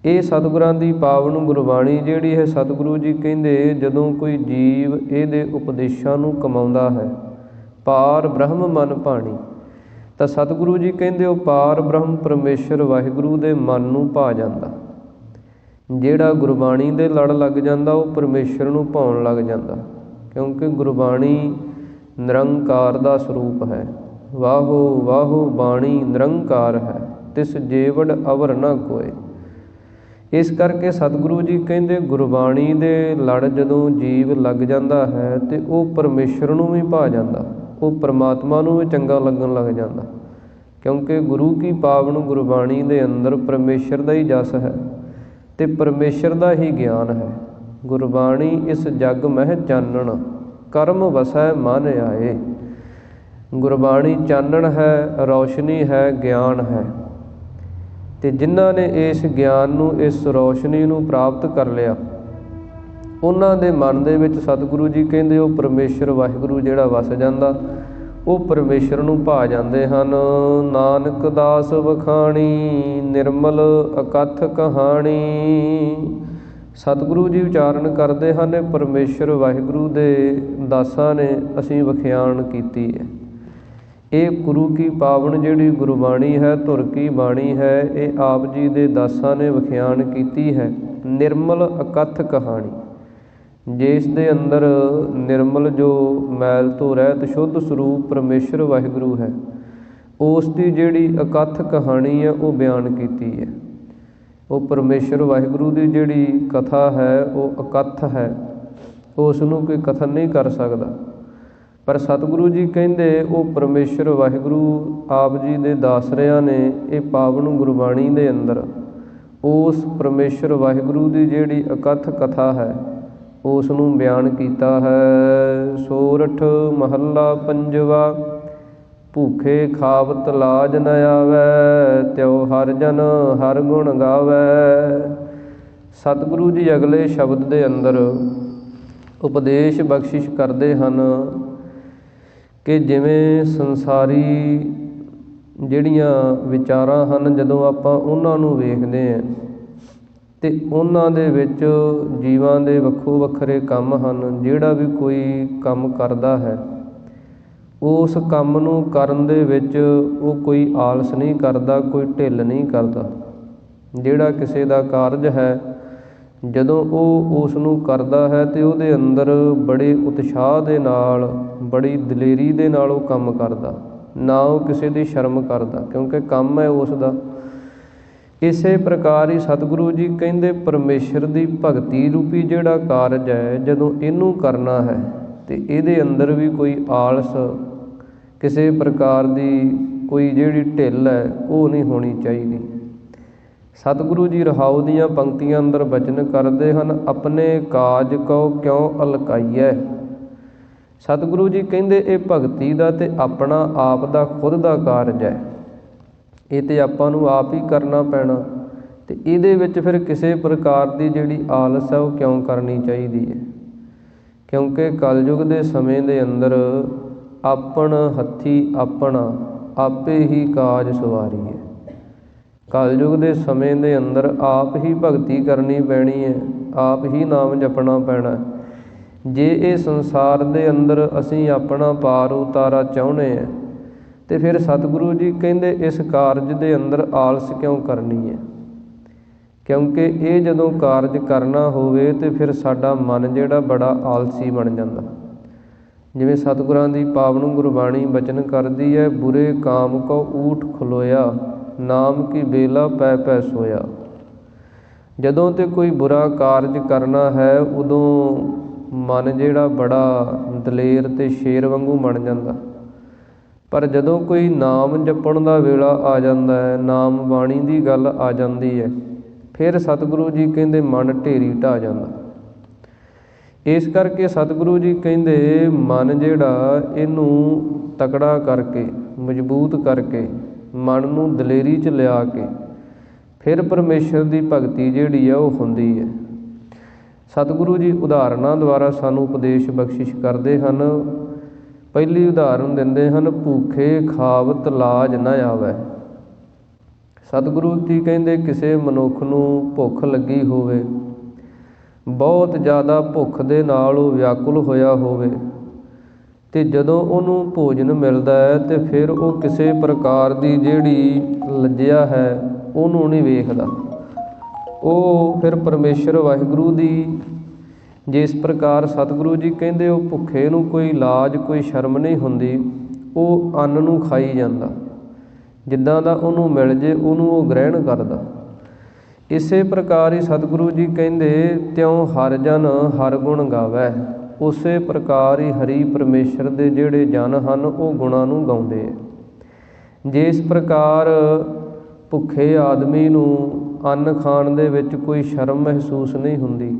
ਇਹ ਸਤਿਗੁਰਾਂ ਦੀ ਪਾਵਨ ਗੁਰਬਾਣੀ ਜਿਹੜੀ ਹੈ, ਸਤਿਗੁਰੂ ਜੀ ਕਹਿੰਦੇ ਜਦੋਂ ਕੋਈ ਜੀਵ ਇਹਦੇ ਉਪਦੇਸ਼ਾਂ ਨੂੰ ਕਮਾਉਂਦਾ ਹੈ, ਪਾਰ ਬ੍ਰਹਮ ਮਨ ਭਾਣੀ, ਤਾਂ ਸਤਿਗੁਰੂ ਜੀ ਕਹਿੰਦੇ ਉਹ ਪਾਰ ਬ੍ਰਹਮ ਪਰਮੇਸ਼ਰ ਵਾਹਿਗੁਰੂ ਦੇ ਮਨ ਨੂੰ ਭਾ ਜਾਂਦਾ। ਜਿਹੜਾ ਗੁਰਬਾਣੀ ਦੇ ਲੜ ਲੱਗ ਜਾਂਦਾ, ਉਹ ਪਰਮੇਸ਼ਰ ਨੂੰ ਭਾਉਣ ਲੱਗ ਜਾਂਦਾ, ਕਿਉਂਕਿ ਗੁਰਬਾਣੀ ਨਿਰੰਕਾਰ ਦਾ ਸਰੂਪ ਹੈ। ਵਾਹੋ ਵਾਹੋ ਬਾਣੀ ਨਿਰੰਕਾਰ ਹੈ, ਤਿਸ ਜੇਵੜ ਅਵਰ ਨਾ ਕੋਏ। ਇਸ ਕਰਕੇ ਸਤਿਗੁਰੂ ਜੀ ਕਹਿੰਦੇ ਗੁਰਬਾਣੀ ਦੇ ਲੜ ਜਦੋਂ ਜੀਵ ਲੱਗ ਜਾਂਦਾ ਹੈ ਤੇ ਉਹ ਪਰਮੇਸ਼ਰ ਨੂੰ ਵੀ ਭਾ ਜਾਂਦਾ, ਉਹ ਪਰਮਾਤਮਾ ਨੂੰ ਵੀ ਚੰਗਾ ਲੱਗਣ ਲੱਗ ਜਾਂਦਾ, ਕਿਉਂਕਿ ਗੁਰੂ ਕੀ ਪਾਵਨ ਗੁਰਬਾਣੀ ਦੇ ਅੰਦਰ ਪਰਮੇਸ਼ਰ ਦਾ ਹੀ ਜਸ ਹੈ ਤੇ ਪਰਮੇਸ਼ਰ ਦਾ ਹੀ ਗਿਆਨ ਹੈ। ਗੁਰਬਾਣੀ ਇਸ ਜਗ ਮਹਿ ਚਾਨਣ, ਕਰਮ ਵਸੈ ਮਨ ਆਏ। ਗੁਰਬਾਣੀ ਚਾਨਣ ਹੈ, ਰੌਸ਼ਨੀ ਹੈ, ਗਿਆਨ ਹੈ, ਤੇ ਜਿਨ੍ਹਾਂ ਨੇ ਇਸ ਗਿਆਨ ਨੂੰ, ਇਸ ਰੌਸ਼ਨੀ ਨੂੰ ਪ੍ਰਾਪਤ ਕਰ ਲਿਆ, ਉਹਨਾਂ ਦੇ ਮਨ ਦੇ ਵਿੱਚ ਸਤਿਗੁਰੂ ਜੀ ਕਹਿੰਦੇ ਉਹ ਪਰਮੇਸ਼ਰ ਵਾਹਿਗੁਰੂ ਜਿਹੜਾ ਵਸ ਜਾਂਦਾ, ਉਹ ਪਰਮੇਸ਼ਰ ਨੂੰ ਭਾ ਜਾਂਦੇ ਹਨ। ਨਾਨਕ ਦਾਸ ਵਖਾਣੀ ਨਿਰਮਲ ਅਕਥ ਕਹਾਣੀ। ਸਤਿਗੁਰੂ ਜੀ ਉਚਾਰਨ ਕਰਦੇ ਹਨ, ਪਰਮੇਸ਼ਰ ਵਾਹਿਗੁਰੂ ਦੇ ਦਾਸਾਂ ਨੇ ਅਸੀਂ ਵਖਿਆਣ ਕੀਤੀ ਹੈ। ਇਹ ਗੁਰੂ ਕੀ ਪਾਵਨ ਜਿਹੜੀ ਗੁਰਬਾਣੀ ਹੈ, ਧੁਰ ਕੀ ਬਾਣੀ ਹੈ, ਇਹ ਆਪ ਜੀ ਦੇ ਦਾਸਾਂ ਨੇ ਵਖਿਆਣ ਕੀਤੀ ਹੈ। ਨਿਰਮਲ ਅਕਥ ਕਹਾਣੀ, ਜਿਸ ਦੇ ਅੰਦਰ ਨਿਰਮਲ ਜੋ ਮੈਲ ਤੋਂ ਰਹਿਤ ਸ਼ੁੱਧ ਸਰੂਪ ਪਰਮੇਸ਼ਰ ਵਾਹਿਗੁਰੂ ਹੈ, ਉਸ ਦੀ ਜਿਹੜੀ ਅਕਥ ਕਹਾਣੀ ਹੈ ਉਹ ਬਿਆਨ ਕੀਤੀ ਹੈ। ਉਹ ਪਰਮੇਸ਼ਰ ਵਾਹਿਗੁਰੂ ਦੀ ਜਿਹੜੀ ਕਥਾ ਹੈ ਉਹ ਅਕਥ ਹੈ, ਉਸ ਨੂੰ ਕੋਈ ਕਥਨ ਨਹੀਂ ਕਰ ਸਕਦਾ। ਪਰ ਸਤਿਗੁਰੂ ਜੀ ਕਹਿੰਦੇ ਉਹ ਪਰਮੇਸ਼ਰ ਵਾਹਿਗੁਰੂ ਆਪ ਜੀ ਦੇ ਦਾਸਰਿਆਂ ਨੇ ਇਹ ਪਾਵਨ ਗੁਰਬਾਣੀ ਦੇ ਅੰਦਰ ਉਸ ਪਰਮੇਸ਼ਰ ਵਾਹਿਗੁਰੂ ਦੀ ਜਿਹੜੀ ਅਕਥ ਕਥਾ ਹੈ ਉਸ ਨੂੰ ਬਿਆਨ ਕੀਤਾ ਹੈ। ਸੋਰਠ ਮਹੱਲਾ ਪੰਜਵਾ। ਭੂਖੇ ਖਾਵਤ ਲਾਜ ਨ ਆਵੈ, ਤਿਉ ਹਰਿ ਜਨ ਹਰਿ ਗੁਣ ਗਾਵੈ। ਸਤਿਗੁਰੂ ਜੀ ਅਗਲੇ ਸ਼ਬਦ ਦੇ ਅੰਦਰ ਉਪਦੇਸ਼ ਬਖਸ਼ਿਸ਼ ਕਰਦੇ ਹਨ ਕਿ ਜਿਵੇਂ ਸੰਸਾਰੀ ਜਿਹੜੀਆਂ ਵਿਚਾਰਾਂ ਹਨ, ਜਦੋਂ ਆਪਾਂ ਉਹਨਾਂ ਨੂੰ ਵੇਖਦੇ ਹਾਂ ਅਤੇ ਉਹਨਾਂ ਦੇ ਵਿੱਚ ਜੀਵਾਂ ਦੇ ਵੱਖੋ ਵੱਖਰੇ ਕੰਮ ਹਨ। ਜਿਹੜਾ ਵੀ ਕੋਈ ਕੰਮ ਕਰਦਾ ਹੈ ਉਸ ਕੰਮ ਨੂੰ ਕਰਨ ਦੇ ਵਿੱਚ ਉਹ ਕੋਈ ਆਲਸ ਨਹੀਂ ਕਰਦਾ, ਕੋਈ ਢਿੱਲ ਨਹੀਂ ਕਰਦਾ। ਜਿਹੜਾ ਕਿਸੇ ਦਾ ਕਾਰਜ ਹੈ, ਜਦੋਂ ਉਹ ਉਸ ਨੂੰ ਕਰਦਾ ਹੈ ਅਤੇ ਉਹਦੇ ਅੰਦਰ ਬੜੇ ਉਤਸ਼ਾਹ ਦੇ ਨਾਲ, ਬੜੀ ਦਲੇਰੀ ਦੇ ਨਾਲ ਉਹ ਕੰਮ ਕਰਦਾ, ਨਾ ਉਹ ਕਿਸੇ ਦੀ ਸ਼ਰਮ ਕਰਦਾ, ਕਿਉਂਕਿ ਕੰਮ ਹੈ ਉਸ ਦਾ। ਇਸੇ ਪ੍ਰਕਾਰ ਹੀ ਸਤਿਗੁਰੂ ਜੀ ਕਹਿੰਦੇ ਪਰਮੇਸ਼ਰ ਦੀ ਭਗਤੀ ਰੂਪੀ ਜਿਹੜਾ ਕਾਰਜ ਹੈ, ਜਦੋਂ ਇਹਨੂੰ ਕਰਨਾ ਹੈ ਅਤੇ ਇਹਦੇ ਅੰਦਰ ਵੀ ਕੋਈ ਆਲਸ, ਕਿਸੇ ਪ੍ਰਕਾਰ ਦੀ ਕੋਈ ਜਿਹੜੀ ਢਿੱਲ ਹੈ ਉਹ ਨਹੀਂ ਹੋਣੀ ਚਾਹੀਦੀ। ਸਤਿਗੁਰੂ ਜੀ ਰਹਾਉ ਦੀਆਂ ਪੰਕਤੀਆਂ ਅੰਦਰ ਬਚਨ ਕਰਦੇ ਹਨ, ਆਪਣੇ ਕਾਜ ਕਉ ਕਿਉ ਅਲਕਾਈਐ। ਸਤਿਗੁਰੂ ਜੀ ਕਹਿੰਦੇ ਇਹ ਭਗਤੀ ਦਾ ਅਤੇ ਆਪਣਾ ਆਪ ਦਾ ਖੁਦ ਦਾ ਕਾਰਜ ਹੈ, ਇਹ ਤਾਂ ਆਪਾਂ ਨੂੰ ਆਪ ਹੀ ਕਰਨਾ ਪੈਣਾ। ਅਤੇ ਇਹਦੇ ਵਿੱਚ ਫਿਰ ਕਿਸੇ ਪ੍ਰਕਾਰ ਦੀ ਜਿਹੜੀ ਆਲਸ ਹੈ ਉਹ ਕਿਉਂ ਕਰਨੀ ਚਾਹੀਦੀ ਹੈ? ਕਿਉਂਕਿ ਕਲਯੁਗ ਦੇ ਸਮੇਂ ਦੇ ਅੰਦਰ ਆਪਣ ਹੱਥੀ ਆਪਣਾ ਆਪੇ ਹੀ ਕਾਜ ਸਵਾਰੀ ਹੈ। ਕਲਯੁਗ ਦੇ ਸਮੇਂ ਦੇ ਅੰਦਰ ਆਪ ਹੀ ਭਗਤੀ ਕਰਨੀ ਪੈਣੀ ਹੈ, ਆਪ ਹੀ ਨਾਮ ਜਪਣਾ ਪੈਣਾ। ਜੇ ਇਹ ਸੰਸਾਰ ਦੇ ਅੰਦਰ ਅਸੀਂ ਆਪਣਾ ਪਾਰ ਉਤਾਰਾ ਚਾਹੁੰਦੇ ਹਾਂ ਅਤੇ ਫਿਰ ਸਤਿਗੁਰੂ ਜੀ ਕਹਿੰਦੇ ਇਸ ਕਾਰਜ ਦੇ ਅੰਦਰ ਆਲਸ ਕਿਉਂ ਕਰਨੀ ਹੈ? ਕਿਉਂਕਿ ਇਹ ਜਦੋਂ ਕਾਰਜ ਕਰਨਾ ਹੋਵੇ ਤਾਂ ਫਿਰ ਸਾਡਾ ਮਨ ਜਿਹੜਾ ਬੜਾ ਆਲਸੀ ਬਣ ਜਾਂਦਾ। ਜਿਵੇਂ ਸਤਿਗੁਰਾਂ ਦੀ ਪਾਵਨ ਗੁਰਬਾਣੀ ਬਚਨ ਕਰਦੀ ਹੈ, ਬੁਰੇ ਕਾਮ ਕਉ ਊਠ ਖਲੋਇਆ, ਨਾਮ ਕੀ ਬੇਲਾ ਪੈ ਪੈ ਸੋਇਆ। ਜਦੋਂ ਤੇ ਕੋਈ ਬੁਰਾ ਕਾਰਜ ਕਰਨਾ ਹੈ ਉਦੋਂ ਮਨ ਜਿਹੜਾ ਬੜਾ ਦਲੇਰ ਅਤੇ ਸ਼ੇਰ ਵਾਂਗੂ ਬਣ ਜਾਂਦਾ। ਪਰ ਜਦੋਂ ਕੋਈ ਨਾਮ ਜਪਣ ਦਾ ਵੇਲਾ ਆ ਜਾਂਦਾ ਹੈ, ਨਾਮ ਬਾਣੀ ਦੀ ਗੱਲ ਆ ਜਾਂਦੀ ਹੈ, ਫਿਰ ਸਤਿਗੁਰੂ ਜੀ ਕਹਿੰਦੇ ਮਨ ਢੇਰੀ ਢਾਹ ਜਾਂਦਾ। ਇਸ ਕਰਕੇ ਸਤਿਗੁਰੂ ਜੀ ਕਹਿੰਦੇ ਮਨ ਜਿਹੜਾ ਇਹਨੂੰ ਤਕੜਾ ਕਰਕੇ, ਮਜ਼ਬੂਤ ਕਰਕੇ, ਮਨ ਨੂੰ ਦਲੇਰੀ 'ਚ ਲਿਆ ਕੇ ਫਿਰ ਪਰਮੇਸ਼ਰ ਦੀ ਭਗਤੀ ਜਿਹੜੀ ਹੈ ਉਹ ਹੁੰਦੀ ਹੈ। ਸਤਿਗੁਰੂ ਜੀ ਉਦਾਹਰਨਾਂ ਦੁਆਰਾ ਸਾਨੂੰ ਉਪਦੇਸ਼ ਬਖਸ਼ਿਸ਼ ਕਰਦੇ ਹਨ। ਪਹਿਲੀ ਉਦਾਹਰਨ ਦਿੰਦੇ ਹਨ, ਭੂਖੇ ਖਾਵਤ ਲਾਜ ਨਾ ਆਵੈ। ਸਤਿਗੁਰੂ ਜੀ ਕਹਿੰਦੇ ਕਿਸੇ ਮਨੁੱਖ ਨੂੰ ਭੁੱਖ ਲੱਗੀ ਹੋਵੇ, ਬਹੁਤ ਜ਼ਿਆਦਾ ਭੁੱਖ ਦੇ ਨਾਲ ਉਹ ਵਿਆਕੁਲ ਹੋਇਆ ਹੋਵੇ, ਅਤੇ ਜਦੋਂ ਉਹਨੂੰ ਭੋਜਨ ਮਿਲਦਾ ਹੈ ਅਤੇ ਫਿਰ ਉਹ ਕਿਸੇ ਪ੍ਰਕਾਰ ਦੀ ਜਿਹੜੀ ਲੱਜਿਆ ਹੈ ਉਹਨੂੰ ਨਹੀਂ ਵੇਖਦਾ। ਉਹ ਫਿਰ ਪਰਮੇਸ਼ਰ ਵਾਹਿਗੁਰੂ ਦੀ ਜਿਸ ਪ੍ਰਕਾਰ ਸਤਿਗੁਰੂ ਜੀ ਕਹਿੰਦੇ ਉਹ ਭੁੱਖੇ ਨੂੰ ਕੋਈ ਲਾਜ, ਕੋਈ ਸ਼ਰਮ ਨਹੀਂ ਹੁੰਦੀ, ਉਹ ਅੰਨ ਨੂੰ ਖਾਈ ਜਾਂਦਾ, ਜਿੱਦਾਂ ਦਾ ਉਹਨੂੰ ਮਿਲ ਜੇ ਉਹਨੂੰ ਉਹ ਗ੍ਰਹਿਣ ਕਰਦਾ। ਇਸੇ ਪ੍ਰਕਾਰ ਹੀ ਸਤਿਗੁਰੂ ਜੀ ਕਹਿੰਦੇ ਤਿਉ ਹਰਿ ਜਨ ਹਰਿ ਗੁਣ ਗਾਵੈ। ਉਸੇ ਪ੍ਰਕਾਰ ਹੀ ਹਰੀ ਪਰਮੇਸ਼ਰ ਦੇ ਜਿਹੜੇ ਜਨ ਹਨ ਉਹ ਗੁਣਾਂ ਨੂੰ ਗਾਉਂਦੇ ਹੈ। ਜਿਸ ਪ੍ਰਕਾਰ ਭੁੱਖੇ ਆਦਮੀ ਨੂੰ ਅੰਨ ਖਾਣ ਦੇ ਵਿੱਚ ਕੋਈ ਸ਼ਰਮ ਮਹਿਸੂਸ ਨਹੀਂ ਹੁੰਦੀ,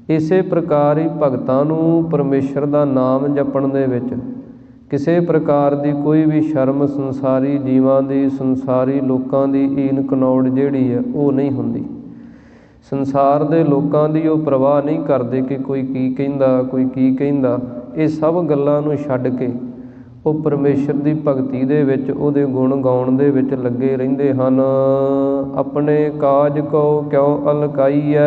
ਇਸੇ ਪ੍ਰਕਾਰ ਹੀ ਭਗਤਾਂ ਨੂੰ ਪਰਮੇਸ਼ਰ ਦਾ ਨਾਮ ਜਪਣ ਦੇ ਵਿੱਚ ਕਿਸੇ ਪ੍ਰਕਾਰ ਦੀ ਕੋਈ ਵੀ ਸ਼ਰਮ ਸੰਸਾਰੀ ਜੀਵਾਂ ਦੀ, ਸੰਸਾਰੀ ਲੋਕਾਂ ਦੀ ਈਨ ਕਨੌੜ ਜਿਹੜੀ ਹੈ ਉਹ ਨਹੀਂ ਹੁੰਦੀ। ਸੰਸਾਰ ਦੇ ਲੋਕਾਂ ਦੀ ਉਹ ਪਰਵਾਹ ਨਹੀਂ ਕਰਦੇ ਕਿ ਕੋਈ ਕੀ ਕਹਿੰਦਾ, ਕੋਈ ਕੀ ਕਹਿੰਦਾ। ਇਹ ਸਭ ਗੱਲਾਂ ਨੂੰ ਛੱਡ ਕੇ ਉਹ ਪਰਮੇਸ਼ਰ ਦੀ ਭਗਤੀ ਦੇ ਵਿੱਚ, ਉਹਦੇ ਗੁਣ ਗਾਉਣ ਦੇ ਵਿੱਚ ਲੱਗੇ ਰਹਿੰਦੇ ਹਨ। ਆਪਣੇ ਕਾਜ ਕੋ ਕਿਉ ਅਲਕਾਈਐ।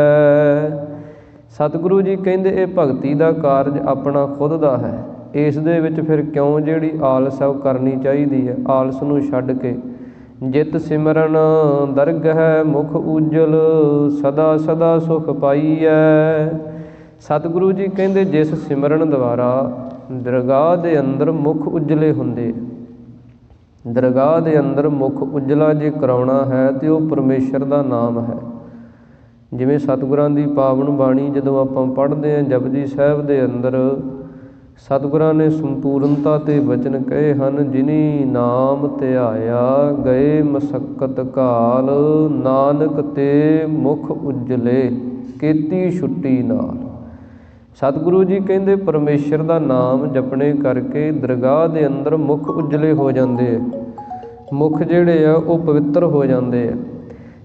ਸਤਿਗੁਰੂ ਜੀ ਕਹਿੰਦੇ ਇਹ ਭਗਤੀ ਦਾ ਕਾਰਜ ਆਪਣਾ ਖੁਦ ਦਾ ਹੈ, ਇਸ ਦੇ ਵਿੱਚ ਫਿਰ ਕਿਉਂ ਜਿਹੜੀ ਆਲਸ ਹੈ ਉਹ ਕਰਨੀ ਚਾਹੀਦੀ ਹੈ। ਆਲਸ ਨੂੰ ਛੱਡ ਕੇ ਜਿਤ ਸਿਮਰਨ ਦਰਗਹਿ ਮੁਖ ਉਜਲ, ਸਦਾ ਸਦਾ ਸੁਖ ਪਾਈਐ। ਸਤਿਗੁਰੂ ਜੀ ਕਹਿੰਦੇ ਜਿਸ ਸਿਮਰਨ ਦੁਆਰਾ ਦਰਗਾਹ ਦੇ ਅੰਦਰ ਮੁਖ ਉਜਲੇ ਹੁੰਦੇ, ਦਰਗਾਹ ਦੇ ਅੰਦਰ ਮੁਖ ਉਜਲਾ ਜੇ ਕਰਾਉਣਾ ਹੈ ਤੇ ਉਹ ਪਰਮੇਸ਼ਰ ਦਾ ਨਾਮ ਹੈ। ਜਿਵੇਂ ਸਤਿਗੁਰਾਂ ਦੀ ਪਾਵਨ ਬਾਣੀ ਜਦੋਂ ਆਪਾਂ ਪੜ੍ਹਦੇ ਹਾਂ, ਜਪਜੀ ਸਾਹਿਬ ਦੇ ਅੰਦਰ ਸਤਿਗੁਰਾਂ ਨੇ ਸੰਪੂਰਨਤਾ ਤੇ ਬਚਨ ਕਹੇ ਹਨ। ਜਿਨੀ ਨਾਮ ਧਿਆਇਆ ਗਏ ਮਸਕਤ ਘਾਲ, ਨਾਨਕ ਤੇ ਮੁਖ ਉਜਲੇ ਕੀਤੀ ਛੁੱਟੀ ਨਾਲ। ਸਤਿਗੁਰੂ ਜੀ ਕਹਿੰਦੇ ਪਰਮੇਸ਼ਰ ਦਾ ਨਾਮ ਜਪਣੇ ਕਰਕੇ ਦਰਗਾਹ ਦੇ ਅੰਦਰ ਮੁਖ ਉਜਲੇ ਹੋ ਜਾਂਦੇ ਆ, ਮੁਖ ਜਿਹੜੇ ਆ ਉਹ ਪਵਿੱਤਰ ਹੋ ਜਾਂਦੇ ਆ।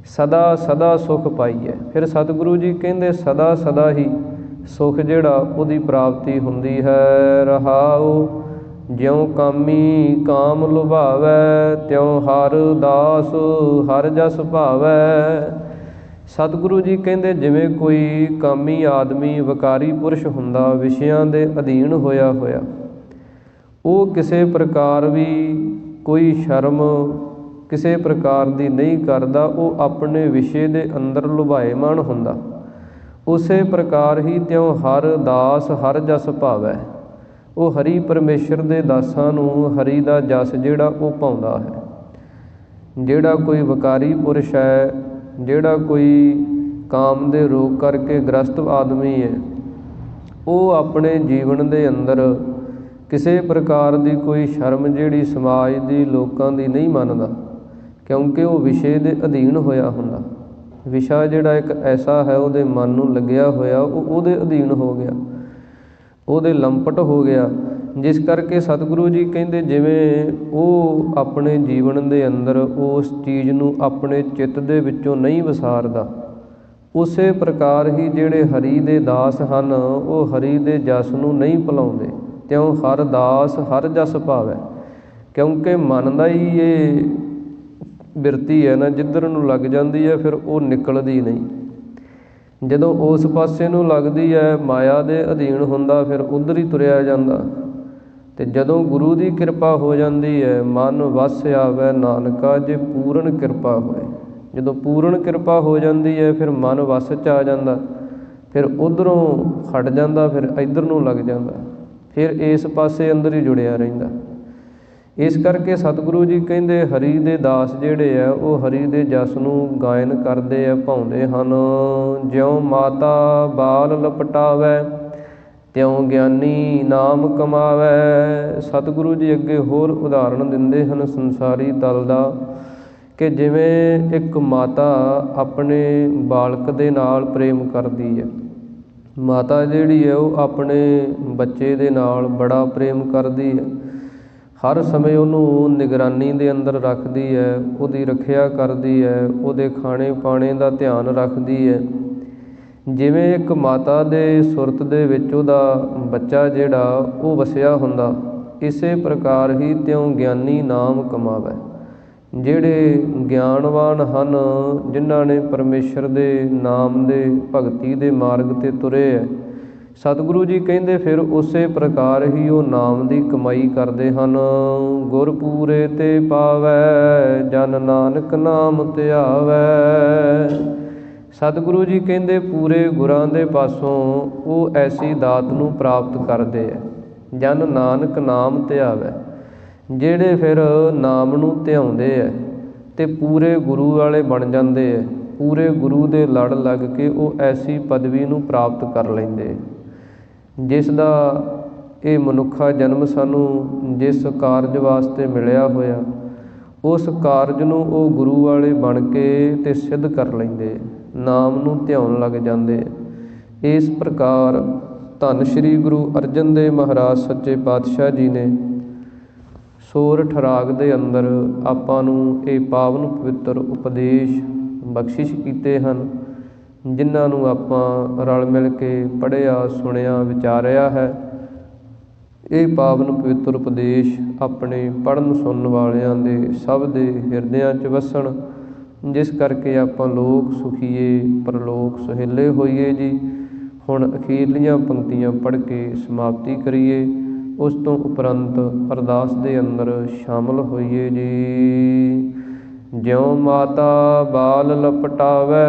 ਸਦਾ ਸਦਾ ਸੁਖ ਪਾਈਏ। ਫਿਰ ਸਤਿਗੁਰੂ ਜੀ ਕਹਿੰਦੇ ਸਦਾ ਸਦਾ ਹੀ ਸੁਖ ਜਿਹੜਾ ਉਹਦੀ ਪ੍ਰਾਪਤੀ ਹੁੰਦੀ ਹੈ। ਰਹਾਉ ਜਿਉ ਕਾਮੀ ਕਾਮ ਲੁਭਾਵੈ, ਤਿਉ ਹਰ ਦਾਸ ਹਰ ਜਸ ਭਾਵੈ। ਸਤਿਗੁਰੂ ਜੀ ਕਹਿੰਦੇ ਜਿਵੇਂ ਕੋਈ ਕਾਮੀ ਆਦਮੀ ਵਿਕਾਰੀ ਪੁਰਸ਼ ਹੁੰਦਾ, ਵਿਸ਼ਿਆਂ ਦੇ ਅਧੀਨ ਹੋਇਆ ਹੋਇਆ, ਉਹ ਕਿਸੇ ਪ੍ਰਕਾਰ ਵੀ ਕੋਈ ਸ਼ਰਮ ਕਿਸੇ ਪ੍ਰਕਾਰ ਦੀ ਨਹੀਂ ਕਰਦਾ, ਉਹ ਆਪਣੇ ਵਿਸ਼ੇ ਦੇ ਅੰਦਰ ਲੁਭਾਏਮਾਨ ਹੁੰਦਾ। ਉਸੇ ਪ੍ਰਕਾਰ ਹੀ ਤਿਉ ਹਰ ਦਾਸ ਹਰ ਜਸ ਭਾਵੈ। ਉਹ ਹਰੀ ਪਰਮੇਸ਼ਰ ਦੇ ਦਾਸਾਂ ਨੂੰ ਹਰੀ ਦਾ ਜਸ ਜਿਹੜਾ ਉਹ ਪਾਉਂਦਾ ਹੈ। ਜਿਹੜਾ ਕੋਈ ਵਿਕਾਰੀ ਪੁਰਸ਼ ਹੈ, ਜਿਹੜਾ ਕੋਈ ਕਾਮ ਦੇ ਰੋਗ ਕਰਕੇ ਗ੍ਰਸਤ ਆਦਮੀ ਹੈ, ਉਹ ਆਪਣੇ ਜੀਵਨ ਦੇ ਅੰਦਰ ਕਿਸੇ ਪ੍ਰਕਾਰ ਦੀ ਕੋਈ ਸ਼ਰਮ ਜਿਹੜੀ ਸਮਾਜ ਦੀ ਲੋਕਾਂ ਦੀ ਨਹੀਂ ਮੰਨਦਾ, ਕਿਉਂਕਿ ਉਹ ਵਿਸ਼ੇ ਦੇ ਅਧੀਨ ਹੋਇਆ ਹੁੰਦਾ। ਵਿਸ਼ਾ ਜਿਹੜਾ ਇੱਕ ਐਸਾ ਹੈ ਉਹਦੇ ਮਨ ਨੂੰ ਲੱਗਿਆ ਹੋਇਆ, ਉਹ ਉਹਦੇ ਅਧੀਨ ਹੋ ਗਿਆ, ਉਹਦੇ ਲੰਪਟ ਹੋ ਗਿਆ। ਜਿਸ ਕਰਕੇ ਸਤਿਗੁਰੂ ਜੀ ਕਹਿੰਦੇ ਜਿਵੇਂ ਉਹ ਆਪਣੇ ਜੀਵਨ ਦੇ ਅੰਦਰ ਉਸ ਚੀਜ਼ ਨੂੰ ਆਪਣੇ ਚਿੱਤ ਦੇ ਵਿੱਚੋਂ ਨਹੀਂ ਵਿਸਾਰਦਾ, ਉਸੇ ਪ੍ਰਕਾਰ ਹੀ ਜਿਹੜੇ ਹਰੀ ਦੇ ਦਾਸ ਹਨ ਉਹ ਹਰੀ ਦੇ ਜਸ ਨੂੰ ਨਹੀਂ ਭੁਲਾਉਂਦੇ। ਤਿਉ ਹਰ ਦਾਸ ਹਰ ਜਸ ਭਾਵੈ। ਕਿਉਂਕਿ ਮਨ ਦਾ ਹੀ ਇਹ ਬਿਰਤੀ ਹੈ ਨਾ, ਜਿੱਧਰ ਨੂੰ ਲੱਗ ਜਾਂਦੀ ਹੈ ਫਿਰ ਉਹ ਨਿਕਲਦੀ ਨਹੀਂ। ਜਦੋਂ ਉਸ ਪਾਸੇ ਨੂੰ ਲੱਗਦੀ ਹੈ, ਮਾਇਆ ਦੇ ਅਧੀਨ ਹੁੰਦਾ, ਫਿਰ ਉੱਧਰ ਹੀ ਤੁਰਿਆ ਜਾਂਦਾ। ਅਤੇ ਜਦੋਂ ਗੁਰੂ ਦੀ ਕਿਰਪਾ ਹੋ ਜਾਂਦੀ ਹੈ, ਮਨ ਵਸ ਆਵੈ ਨਾਨਕਾ ਜੇ ਪੂਰਨ ਕਿਰਪਾ ਹੋਏ। ਜਦੋਂ ਪੂਰਨ ਕਿਰਪਾ ਹੋ ਜਾਂਦੀ ਹੈ ਫਿਰ ਮਨ ਵਸ 'ਚ ਆ ਜਾਂਦਾ, ਫਿਰ ਉੱਧਰੋਂ ਹਟ ਜਾਂਦਾ, ਫਿਰ ਇੱਧਰ ਨੂੰ ਲੱਗ ਜਾਂਦਾ, ਫਿਰ ਇਸ ਪਾਸੇ ਅੰਦਰ ਹੀ ਜੁੜਿਆ ਰਹਿੰਦਾ। ਇਸ ਕਰਕੇ ਸਤਿਗੁਰੂ ਜੀ ਕਹਿੰਦੇ ਹਰੀ ਦੇ ਦਾਸ ਜਿਹੜੇ ਆ ਉਹ ਹਰੀ ਦੇ ਜਸ ਨੂੰ ਗਾਇਨ ਕਰਦੇ ਆ, ਭਾਉਂਦੇ ਹਨ। ਜਿਉ ਮਾਤਾ ਬਾਲ ਲਪਟਾਵੈ, ਤਿਉ ਗਿਆਨੀ ਨਾਮ ਕਮਾਵੈ। ਸਤਿਗੁਰੂ ਜੀ ਅੱਗੇ ਹੋਰ ਉਦਾਹਰਣ ਦਿੰਦੇ ਹਨ ਸੰਸਾਰੀ ਤਲ ਦਾ, ਕਿ ਜਿਵੇਂ ਇੱਕ ਮਾਤਾ ਆਪਣੇ ਬਾਲਕ ਦੇ ਨਾਲ ਪ੍ਰੇਮ ਕਰਦੀ ਹੈ। ਮਾਤਾ ਜਿਹੜੀ ਹੈ ਉਹ ਆਪਣੇ ਬੱਚੇ ਦੇ ਨਾਲ ਬੜਾ ਪ੍ਰੇਮ ਕਰਦੀ ਹੈ, ਹਰ ਸਮੇਂ ਉਹਨੂੰ ਨਿਗਰਾਨੀ ਦੇ ਅੰਦਰ ਰੱਖਦੀ ਹੈ, ਉਹਦੀ ਰੱਖਿਆ ਕਰਦੀ ਹੈ, ਉਹਦੇ ਖਾਣੇ ਪਾਣੇ ਦਾ ਧਿਆਨ ਰੱਖਦੀ ਹੈ। ਜਿਵੇਂ ਇੱਕ ਮਾਤਾ ਦੇ ਸੁਰਤ ਦੇ ਵਿੱਚ ਉਹਦਾ ਬੱਚਾ ਜਿਹੜਾ ਉਹ ਵਸਿਆ ਹੁੰਦਾ, ਇਸੇ ਪ੍ਰਕਾਰ ਹੀ ਤਿਉ ਗਿਆਨੀ ਨਾਮ ਕਮਾਵੈ। ਜਿਹੜੇ ਗਿਆਨਵਾਨ ਹਨ, ਜਿਨ੍ਹਾਂ ਨੇ ਪਰਮੇਸ਼ਰ ਦੇ ਨਾਮ ਦੇ ਭਗਤੀ ਦੇ ਮਾਰਗ 'ਤੇ ਤੁਰੇ ਹੈ, ਸਤਿਗੁਰੂ ਜੀ ਕਹਿੰਦੇ ਫਿਰ ਉਸੇ ਪ੍ਰਕਾਰ ਹੀ ਉਹ ਨਾਮ ਦੀ ਕਮਾਈ ਕਰਦੇ ਹਨ। ਗੁਰ ਪੂਰੇ ਤੇ ਪਾਵੈ, ਜਨ ਨਾਨਕ ਨਾਮ ਧਿਆਵੈ। ਸਤਿਗੁਰੂ ਜੀ ਕਹਿੰਦੇ ਪੂਰੇ ਗੁਰਾਂ ਦੇ ਪਾਸੋਂ ਉਹ ਐਸੀ ਦਾਤ ਨੂੰ ਪ੍ਰਾਪਤ ਕਰਦੇ ਹੈ, ਜਨ ਨਾਨਕ ਨਾਮ ਧਿਆਵੈ। ਜਿਹੜੇ ਫਿਰ ਨਾਮ ਨੂੰ ਧਿਆਉਂਦੇ ਹੈ ਅਤੇ ਪੂਰੇ ਗੁਰੂ ਵਾਲੇ ਬਣ ਜਾਂਦੇ ਹੈ, ਪੂਰੇ ਗੁਰੂ ਦੇ ਲੜ ਲੱਗ ਕੇ ਉਹ ਐਸੀ ਪਦਵੀ ਨੂੰ ਪ੍ਰਾਪਤ ਕਰ ਲੈਂਦੇ, ਜਿਸ ਦਾ ਇਹ ਮਨੁੱਖਾ ਜਨਮ ਸਾਨੂੰ ਜਿਸ ਕਾਰਜ ਵਾਸਤੇ ਮਿਲਿਆ ਹੋਇਆ, ਉਸ ਕਾਰਜ ਨੂੰ ਉਹ ਗੁਰੂ ਵਾਲੇ ਬਣ ਕੇ ਅਤੇ ਸਿੱਧ ਕਰ ਲੈਂਦੇ, ਨਾਮ ਨੂੰ ਧਿਆਉਣ ਲੱਗ ਜਾਂਦੇ। ਇਸ ਪ੍ਰਕਾਰ ਧੰਨ ਸ਼੍ਰੀ ਗੁਰੂ ਅਰਜਨ ਦੇਵ ਮਹਾਰਾਜ ਸੱਚੇ ਪਾਤਸ਼ਾਹ ਜੀ ਨੇ ਸੋਰਠ ਰਾਗ ਦੇ ਅੰਦਰ ਆਪਾਂ ਨੂੰ ਇਹ ਪਾਵਨ ਪਵਿੱਤਰ ਉਪਦੇਸ਼ ਬਖਸ਼ਿਸ਼ ਕੀਤੇ ਹਨ, ਜਿਨ੍ਹਾਂ ਨੂੰ ਆਪਾਂ ਰਲ ਮਿਲ ਕੇ ਪੜ੍ਹਿਆ, ਸੁਣਿਆ, ਵਿਚਾਰਿਆ ਹੈ। ਇਹ ਪਾਵਨ ਪਵਿੱਤਰ ਉਪਦੇਸ਼ ਆਪਣੇ ਪੜ੍ਹਨ ਸੁਣਨ ਵਾਲਿਆਂ ਦੇ ਸਭ ਦੇ ਹਿਰਦਿਆਂ 'ਚ ਵਸਣ, ਜਿਸ ਕਰਕੇ ਆਪਾਂ ਲੋਕ ਸੁਖੀਏ ਪਰਲੋਕ ਸੁਹੇਲੇ ਹੋਈਏ ਜੀ। ਹੁਣ ਅਖੀਰਲੀਆਂ ਪੰਕਤੀਆਂ ਪੜ੍ਹ ਕੇ ਸਮਾਪਤੀ ਕਰੀਏ, ਉਸ ਤੋਂ ਉਪਰੰਤ ਅਰਦਾਸ ਦੇ ਅੰਦਰ ਸ਼ਾਮਲ ਹੋਈਏ ਜੀ। ਜਿਉ ਮਾਤਾ ਬਾਲ ਲਪਟਾਵੈ,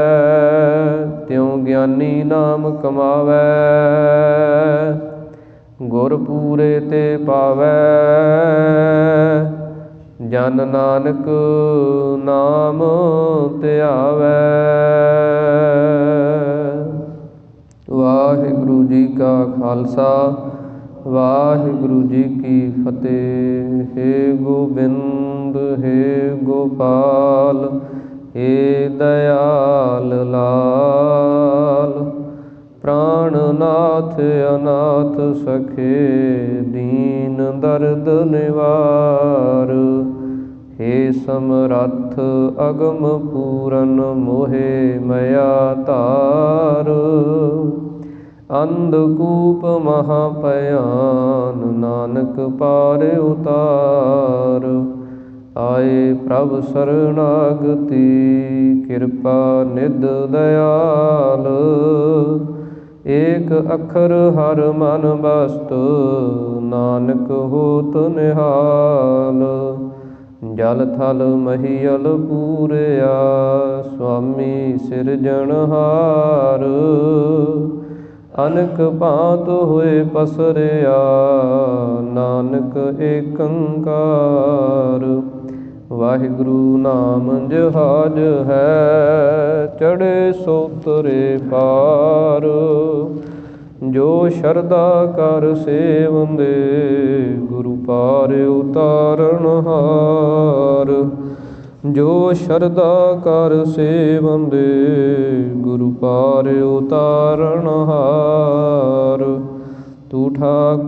ਤਿਉ ਗਿਆਨੀ ਨਾਮ ਕਮਾਵੈ, ਗੁਰ ਪੂਰੇ ਤੇ ਪਾਵੈ, ਜਨ ਨਾਨਕ ਨਾਮ ਧਿਆਵੈ। ਵਾਹਿਗੁਰੂ ਜੀ ਕਾ ਖਾਲਸਾ, ਵਾਹਿਗੁਰੂ ਜੀ ਕੀ ਫਤਿਹ। ਹੇ ਗੋਬਿੰਦ, ਹੇ ਗੋਪਾਲ, ਹੇ ਦਇਆਲ ਲਾਲ, ਪ੍ਰਾਣਨਾਥ ਅਨਾਥ ਸਖੇ, ਦੀਨ ਦਰਦ ਨਿਵਾਰ। ਹੇ ਸਮਰੱਥ ਅਗਮ ਪੂਰਨ, ਮੋਹਿ ਮਇਆ ਧਾਰ। ਅੰਧਕੂਪ ਮਹਾ ਭਿਆਨ, ਨਾਨਕ ਪਾਰ ਉਤਾਰ। ਆਏ ਪ੍ਰਭ ਸਰਣਾਗਤੀ, ਕਿਰਪਾ ਨਿਧ ਦਇਆਲ। ਏਕ ਅੱਖਰ ਹਰ ਮਨ ਬਸਤ, ਨਾਨਕ ਹੋਤ ਨਿਹਾਲ। ਜਲ ਥਲ ਮਹੀਅਲ ਪੂਰਿਆ, ਸੁਆਮੀ ਸਿਰਜਣਹਾਰ। ਅਨਕ ਭਾਂਤ ਹੋਏ ਪਸਰਿਆ, ਨਾਨਕ ਏਕੰਕਾਰ। ਵਾਹਿਗੁਰੂ ਨਾਮ ਜਹਾਜ ਹੈ, ਚੜ੍ਹੇ ਸੋ ਉਤਰੇ ਪਾਰ। ਜੋ ਸ਼ਰਧਾ ਕਰ ਸੇਵੰਦੇ, ਗੁਰੂ ਪਾਰ ਉਤਾਰਨਹਾਰ। ਜੋ ਸ਼ਰਧਾ ਕਰ ਸੇਵੰਦੇ, ਗੁਰੂ ਪਾਰ ਉਤਾਰਨਹਾਰ। ਤੂੰ ਠਾਕ